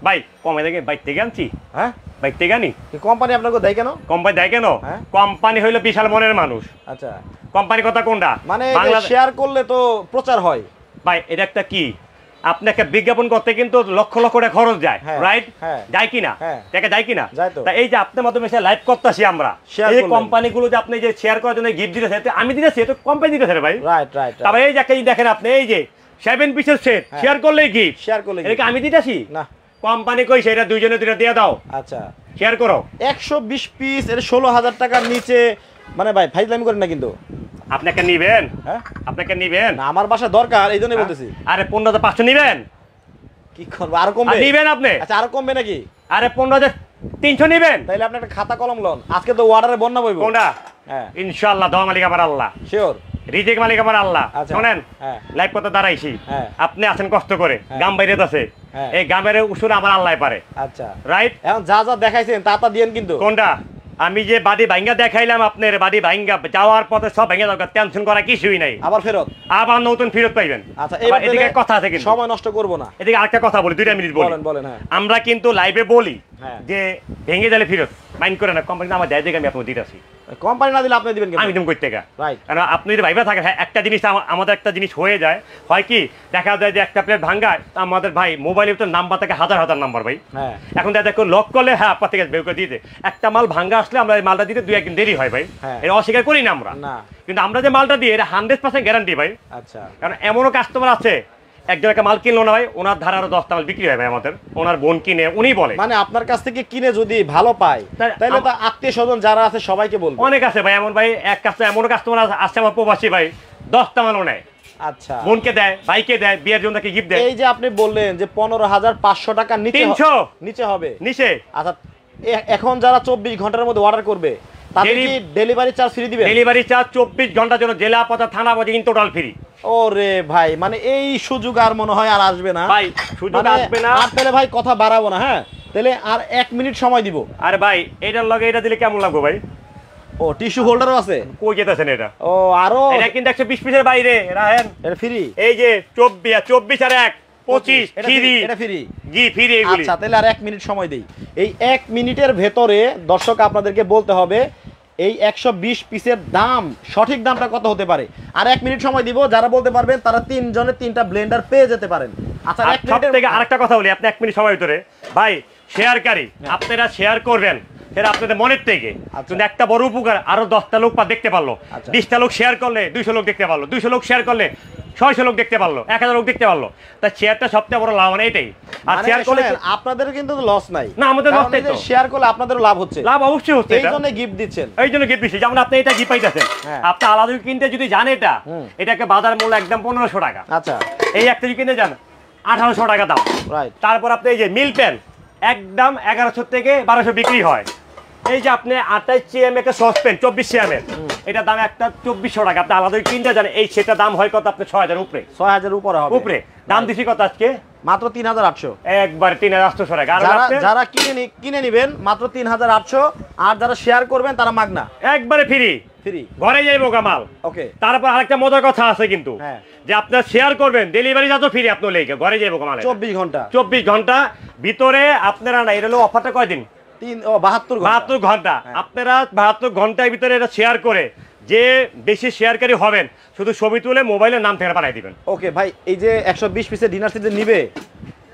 ভাই কমে দেখে বাইক থেকে আনছি, হ্যাঁ, বাইক থেকে আনি, কি কোম্পানি আপনাকে দেয় কেন? কোম্পানি দেয় কেন? হ্যাঁ। কোম্পানি হইলো বিশাল মনের মানুষ, আচ্ছা, কোম্পানি কথা কোনটা? মানে বাংলাদেশ। শেয়ার করলে তো প্রচার হয়। ভাই এটা একটা কি, আপনাকে বিজ্ঞাপন করতে কিন্তু লক্ষ লক্ষ টাকা খরচ যায়, হ্যাঁ, রাইট? হ্যাঁ। যায় কিনা? হ্যাঁ। টাকা যায় কিনা? যায় তো। তা এই যে আপনার মাধ্যমে লাইভ করতেছি আমরা, Share এই করলেন। কোম্পানিগুলো যে আপনি যে শেয়ার করার জন্য গিফট দিতেছে, এতে আমি দিতেছি, এটা কোম্পানি দিতেছে রে ভাই। রাইট রাইট, তবে এই যে একটা জিনিস দেখেন আপনি, এই যে 7 পিসের সেট হ্যাঁ। শেয়ার করলেই গিফট, শেয়ার করলে এটা কি আমি দিতেছি? না। কোম্পানি কই সেটা দুইজনে দুইটা দিয়ে দাও, আচ্ছা, শেয়ার করো। 120 পিস এর 16,000 টাকার নিচে, মানে ভাই ফাইজলামি করেন না কিন্তু। আপনাকে নিবেন? হ্যাঁ, আপনাকে নিবেন? না আমার বাসা দরকার, এই জন্যই বলতেছি। আরে 15,500 নিবেন? কি করবো, আরো আর কমবে? নিবেন আপনি? আচ্ছা, আরো কমবে নাকি? আরে 15,300 নিবেন? তাইলে আপনি একটা খাতা কলম লন, আজকে তো ওয়াটারে বন্যা বইব। কোনটা? হ্যাঁ, ইনশাআল্লাহ, দোয়া মালিক আমার আল্লাহ, শিওর। রিজিক মালিক আমার আল্লাহ। আচ্ছা। শোনেন, হ্যাঁ। লাইভ করতে দাঁড়াইছি, হ্যাঁ। আপনি আছেন কষ্ট করে, হ্যাঁ। গাম বাইরে আছে, হ্যাঁ। এই গামের উসুর আমার আল্লাহ পারে, আচ্ছা, রাইট? এখন যা যা দেখাইছেন তা দিয়েন কিন্তু। কোনটা? আমি যে বাড়ি ভাঙ্গা দেখাইলাম আপনার, বাড়ি ভাঙ্গা যাওয়ার পথে সব ভেঙে দরকার, টেনশন করা কিছুই নাই, আবার ফেরত। আবার নতুন ফেরত পাইবেন। আচ্ছা, আবার এবার এদিকে তাহলে কথা আছে কিন্তু, সময় নষ্ট করব না। এদিকে আরেকটা কথা বলি, 2 মিনিট বলি। বলেন বলেন, হ্যাঁ। আমরা কিন্তু লাইভে বলি হ্যাঁ। যে ভেঙে গেলে ফেরত মাইন্ড করে না, কোম্পানি আমার দেয় দেখে আমি আপনাকে দিতেছি, কোম্পানি না দিলে আপনি দিবেন আমি কিন্তু। তুমি করতে গা। রাইট। কারণ আপনি যদি ভাইবা থাকেন, হ্যাঁ একটা জিনিস আমাদের একটা জিনিস হয়ে যায়, হয় কি দেখা যায় যে একটা প্লেট ভাঙ্গায়, আমাদের ভাই মোবাইলের তো নাম্বার থাকে হাজার হাজার নাম্বার ভাই, হ্যাঁ, এখন দেখা দেখো লক করলে হ্যাঁ আপনার থেকে বের করে দিতে, একটা মাল ভাঙ্গা আসলে আমরা এই মালটা দিতে 2-1 দিন দেরি হয় ভাই, হ্যাঁ। এটা অস্বীকার করি না আমরা, না। কিন্তু আমরা যে মালটা দিই এটা 100% গ্যারান্টি ভাই। আচ্ছা, কারণ এমনও কাস্টমার আছে, একজন একটা মাল কিনলো না ভাই, ওনার ধারে আরো 10টা মাল বিক্রি হয় ভাই আমাদের, ওনার বোন কিনে উনি বলে, মানে আপনার কাছ থেকে কিনে যদি ভালো পায় তাহলে তো আত্মীয় স্বজন যারা আছে সবাইকে বলবো। অনেক আছে ভাই এমন ভাই, এক কাস্টমার এমনও কাস্টমার আছে আমার প্রবাসী ভাই, 10টা মালও নেয়, আচ্ছা, বোনকে দেয়, ভাইকে দেয়, বিয়ের জন্য গিফট দেয়। এই যে আপনি বললেন যে 15,500 টাকা নিচে 300 নিচে হবে, নিচে। আচ্ছা, এখন যারা 24 ঘন্টার মধ্যে অর্ডার করবে তাদের কি ডেলিভারি চার্জ ফ্রি দিবেন? ডেলিভারি চার্জ 24 ঘন্টার জন্য জেলা পথা থানা পথে ইন টোটাল ফ্রি। ওরে ভাই, মানে এই সুযোগ আর মনে হয় আর আসবে না ভাই সুযোগ মানে আসবে না। আর তাহলে ভাই কথা বাড়াবো না, হ্যাঁ তাহলে আর 1 মিনিট সময় দিব। আরে ভাই এটার লগে এটা দিলে কেমন লাগবে ভাই? ও টিস্যু হোল্ডারও আছে? কই যেতেছেন এটা? ও আরো এটা কিন্তু 120 পিসের বাইরে রাহেন, এটা ফ্রি? এই যে 24 আর 1 25 এটা ফ্রি, এটা ফ্রি? জি ফ্রি এগুলি। আচ্ছা, তাহলে আর 1 মিনিট সময় দেই। এই 1 মিনিটের ভেতরে দর্শক আপনাদেরকে বলতে হবে এই 120 পিসের দাম, সঠিক দামটা কত হতে পারে। আর 1 মিনিট সময় দিব, যারা বলতে পারবেন তারা 3 জনের 3টা ব্লেন্ডার পেয়ে যেতে পারেন। আচ্ছা, আর 1 সব মিনিটের থেকে আরেকটা কথা বলি, আপনি 1 মিনিট সময়ের ভিতরে ভাই শেয়ারকারী, আপনারা শেয়ার করবেন সেটা আপনাদের মনের থেকে, কিন্তু একটা বড় উপকার, আরো 10টা লোক দেখতে পারলো, 20টা লোক শেয়ার করলে 200 লোক দেখতে পারলো, 200 লোক শেয়ার করলে 600 লোক দেখতে পারলো, 1000 লোক দেখতে পারলো। তাই শেয়ারটা সবচেয়ে বড় লাভ, মানে এটাই। আর মানে শেয়ার করলে শুনেন, আপনাদের কিন্তু লস নাই। না, আমাদের লস নাই তো। শেয়ার করলে আপনাদেরও লাভ হচ্ছে, লাভ অবশ্যই হচ্ছে, এই জন্য গিফট দিচ্ছেন। এই জন্য গিফট দিচ্ছি, যেমন আপনি এটা গিফট পাইতেছেন, হ্যাঁ। আপনি আলাদা কিনতে যদি জান এটা, এটাকে বাজার মূল্য একদম 1500 টাকা, আচ্ছা, এই একটা যদি কিনতে যান 1800 টাকা দাম। রাইট। তারপর আপনি এই যে মিল পেন একদম 1100 থেকে 1200 বিক্রি হয়। এই যে আপনি 28 সিএম একটা সসপেন 24 সিএম এর, এটা দাম একটা 2400 টাকা। আপনি আলাদা কিনতে জানেন এই সেটা দাম হয় কত? আপনি 6000 উপরে, 6000 উপরে হবে। উপরে দাম দিছি কত আজকে? মাত্র 3800। একবার 3800 টাকা। আর যারা কিনে নেবেন মাত্র 3800, আর যারা শেয়ার করবেন তারা মাগনা, একবারে ফ্রি ফ্রি, ঘরে যাইবো কামাল। ওকে। তারপর আরেকটা মজার কথা আছে কিন্তু, হ্যাঁ। যে আপনার শেয়ার করবেন ডেলিভারি চার্জও ফ্রি, আপনার লেগে ঘরে যাইবো কামাল। 24 ঘন্টা, 24 ঘন্টা ভিতরে আপনারা না, এটা হলো অফারটা কয়দিন? 72 ঘন্টা। আপনারা 72 ঘন্টার ভিতরে এটা শেয়ার করে, যে বেশি শেয়ারকারী হবেন শুধু ছবি তুলে মোবাইলের নাম থেকে পাঠিয়ে দিবেন। ওকে ভাই, এই যে 120 পিসের ডিনার সেট নিবে,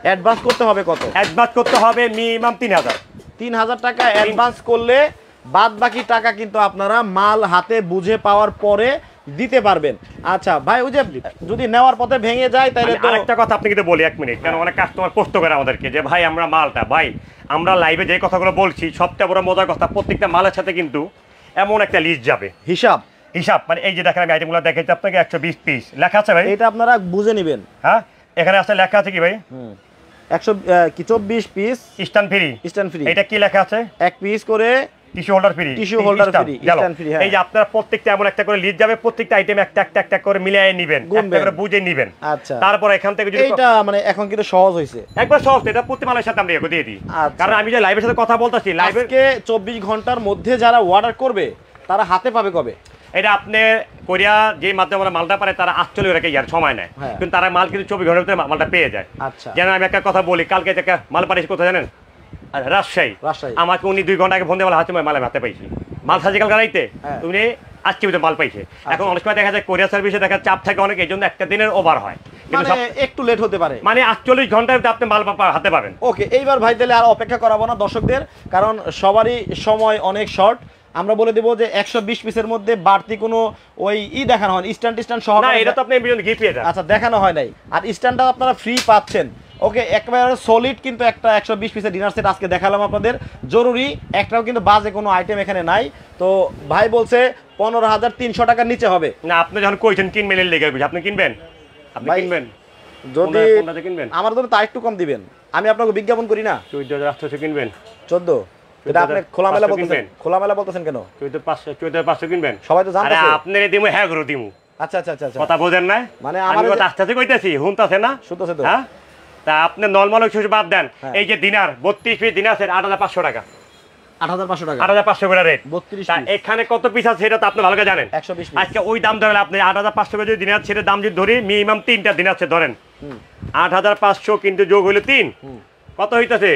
অ্যাডভান্স করতে হবে কত? অ্যাডভান্স করতে হবে মিনিমাম 3000 টাকা অ্যাডভান্স করলে বাদ বাকি টাকা কিন্তু আপনারা মাল হাতে বুঝে পাওয়ার পরে দিতে পারবেন। আচ্ছা ভাই, ওই যে যদি নেওয়ার পথে ভেঙে যায় তাহলে তো আরেকটা কথা আপনাকে কিন্তু বলি 1 মিনিট, কারণ অনেক কাস্টমার প্রশ্ন করে আমাদেরকে যে ভাই আমরা মালটা, ভাই আমরা লাইভে যে কথাগুলো বলছি সবচেয়ে বড় মজার কথা, প্রত্যেকটা মালের সাথে কিন্তু এমন একটা লিস্ট যাবে, হিসাব মানে এই যে দেখেন আমি আইটেমগুলো দেখাইছি আপনাকে, 120 পিস লেখা আছে ভাই, এটা আপনারা বুঝে নেবেন। হ্যাঁ এখানে আছে লেখা আছে কি ভাই? 124 piece stand free, stand free. এটা কি লেখা আছে? এক পিস করে tissue holder free, tissue holder free, stand free. এই যে আপনারা প্রত্যেকটা এমন একটা করে লিস্ট যাবে, প্রত্যেকটা আইটেম একটা করে মিলিয়ে নেবেন, একটা করে বুঝে নেবেন। আচ্ছা, তারপর এখান থেকে যদি এটা মানে এখন কিন্তু সহজ হইছে, একবার সহজ, এটা প্রতি মালের সাথে আমরা দিয়ে দিই। কারণ আমি যে লাইভের সাথে কথা বলতাছি, লাইভে 24 ঘন্টার মধ্যে যারা অর্ডার করবে তারা হাতে পাবে কবে? এটা আপনি কোরিয়া যে মাধ্যমে আমরা মালটা পারে তারা 48 রেখে ইয়ার সময় নেয়, কিন্তু তারা মাল কিন্তু 24 ঘন্টার ভিতরে মালটা পেয়ে যায়। আচ্ছা, যেন আমি একটা কথা বলি, কালকে একটা মাল পাঠিয়েছি কোথায় জানেন? রাজশাহী। আমাকে উনি 2 ঘন্টা আগে ফোন দিয়ে বলে হাতে মাল হাতে পাইছি, মাল সাজি কালকে রাইতে, উনি আজকে ভিতরে মাল পাইছে। এখন অনেক সময় দেখা যায় কোরিয়া সার্ভিসে দেখা চাপ থাকে অনেক, এই জন্য একটা দিনের ওভার হয়, মানে একটু লেট হতে পারে, মানে 48 ঘন্টার ভিতরে আপনি মাল হাতে পাবেন। ওকে, এইবার ভাই তাহলে আর অপেক্ষা করাবো না দর্শকদের, কারণ সবারই সময় অনেক শর্ট। আমরা বলে দেবো যে 120 পিসের মধ্যে বাড়তি কোনো ওই দেখানো হয়, স্ট্যান্ড সহ না, এটা তো আপনি গিফট পেয়ে যান। আচ্ছা, দেখানো হয় নাই, আর স্ট্যান্ডটা আপনারা ফ্রি পাচ্ছেন। ওকে, একেবারে সলিড কিন্তু একটা 120 পিসের ডিনার সেট আজকে দেখালাম আপনাদের, জরুরি, একটাও কিন্তু বাজে কোনো আইটেম এখানে নাই। তো ভাই বলছে 15300 টাকার নিচে হবে না। আপনি যখন কইছেন কিনবেন এর লেগে, আপনি কিনবেন, আপনি কিনবেন, যদি কিনবেন আমার জন্য তার একটু কম দিবেন, আমি আপনাকে বিজ্ঞাপন করি না। 14800 কিনবেন, 14, এটা আপনি খোলামেলা বলতেছেন, খোলামেলা বলতেছেন কেন? 14500 কিনবেন, সবাই তো জানতেছে। আরে আপনারে দিমু, হ্যাঁ করে দিমু। আচ্ছা আচ্ছা আচ্ছা, কথা বোঝেন না, মানে আমার কথা আস্তে আস্তে কইতাছি, শুনতাছেন না? শুনতাছে তো। হ্যাঁ, তা আপনি নরমাল কিছু বাদ দেন, এই যে দিনার 32 পিস দিনার সেট 8500 টাকা, 8500 টাকা, 8500 করে রেট। 32 তা এখানে কত পিস আছে সেটা তো আপনি ভালো করে জানেন। 120 পিস। আজকে ওই দাম ধরেন আপনি 8500 করে যদি দিনার সেটের দাম যদি ধরি, মিনিমাম 3টা দিনার সেট ধরেন, 8500 কিন্তু যোগ হইলো 3, কত হইতাছে?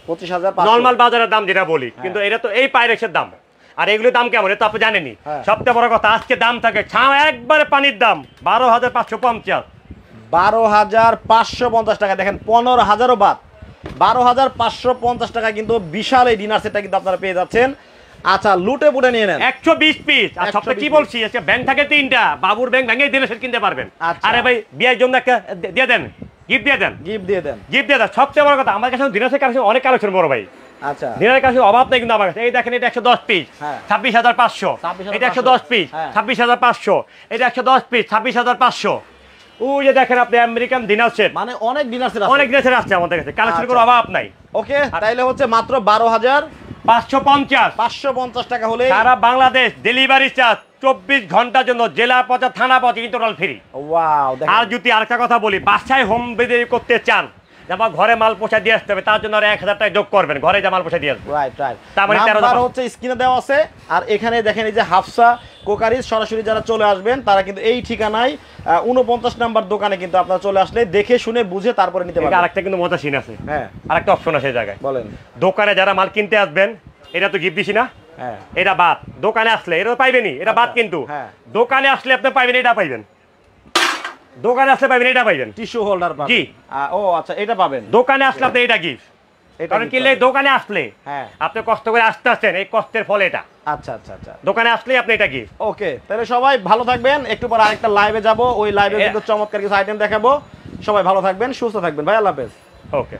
25500। নরমাল বাজারের দাম যেটা বলি, কিন্তু এটা তো এই পাইরেক্সের দাম। আর এগুলোর দাম কেমন এটা তো আপনি জানেনই। সবচেয়ে বড় কথা, আজকে দাম থাকে একবারে পানির দাম 12550, 12550 টাকা। দেখেন 15000ও বাদ, 12550 টাকা কিন্তু বিশাল এই ডিনার সেটটা কিন্তু আপনারা পেয়ে যাচ্ছেন। আচ্ছা, লুটে পুটে নিয়ে নেন 120 পিস। আর সবচেয়ে কি বলছি, আজকে ব্যাংক থাকে 3টা, বাবুর ব্যাংক ভেঙে দিলে সেট কিনতে পারবেন। আরে ভাই, বিয়ের জন্য একটা দিয়ে দেন, গিফট দিয়ে দেন, গিফট দিয়ে দেন। সবচেয়ে বড় কথা, আমার কাছে দিনার সেট কালেকশন অনেক কালেকশন বড় ভাই। আচ্ছা, দিনারের কাছে অভাব নেই কিন্তু আমার কাছে। এই দেখেন, এটা 110 পিস 26500, এটা 110 পিস 26500, এটা 110 পিস 26500। ওই যে দেখেন আপনি আমেরিকান ডিনার সেট, মানে অনেক ডিনার সেট আছে, অনেক ডিনার সেট আছে আমাদের কাছে, কালেকশনের কোনো অভাব নাই। ওকে, তাইলে হচ্ছে মাত্র 12550 টাকা হলে সারা বাংলাদেশ ডেলিভারি চার্জ 24 ঘন্টার জন্য, জেলা পচা থানা পচা কিন্তু টোটাল ফ্রি। ওয়াও, আর যদি আরেকটা কথা বলি, বাসায় হোম ডেলিভারি করতে চান, যেমন ঘরে মাল পৌঁছে দিয়ে আসতে হবে, তার জন্য 1000 টাকা যোগ করবেন, ঘরে যা মাল পৌঁছে দিয়ে আসবে। রাইট রাইট, তারপরে নাম্বার হচ্ছে স্ক্রিনে দেওয়া আছে। আর এখানে দেখেন এই যে হাফসা কোকারিজ, সরাসরি যারা চলে আসবেন তারা কিন্তু এই ঠিকানায় 49 নাম্বার দোকানে কিন্তু আপনারা চলে আসলে দেখে শুনে বুঝে তারপরে নিতে পারবেন। আরেকটা কিন্তু মজা সিন আছে, হ্যাঁ, আরেকটা অপশন আছে এই জায়গায়। বলেন। দোকানে যারা মাল কিনতে আসবেন, এটা তো গিফট দিছি না, হ্যাঁ, এটা বাদ। দোকানে আসলে এটা পাইবেনই, এটা বাদ, কিন্তু দোকানে আসলে আপনি পাইবেন, এটা পাইবেন। দোকানে আসলে পাইবেন, এটা পাইবেন, টিস্যু হোল্ডার পাবেন। জি, ও আচ্ছা, এটা পাবেন দোকানে আসলে আপনি এটা গিফট। কারণ কিনলে দোকানে আসলে আপনি কষ্ট করে আসতে আসছেন, এই কষ্টের ফলে এটা। আচ্ছা আচ্ছা আচ্ছা, দোকানে আসলে আপনি এটা গিফট। ওকে, তাহলে সবাই ভালো থাকবেন। একটু পর আরেকটা লাইভে যাব, ওই লাইভে কিন্তু চমৎকার কিছু আইটেম দেখাবো। সবাই ভালো থাকবেন, সুস্থ থাকবেন ভাই, আল্লাহ হাফেজ। ওকে।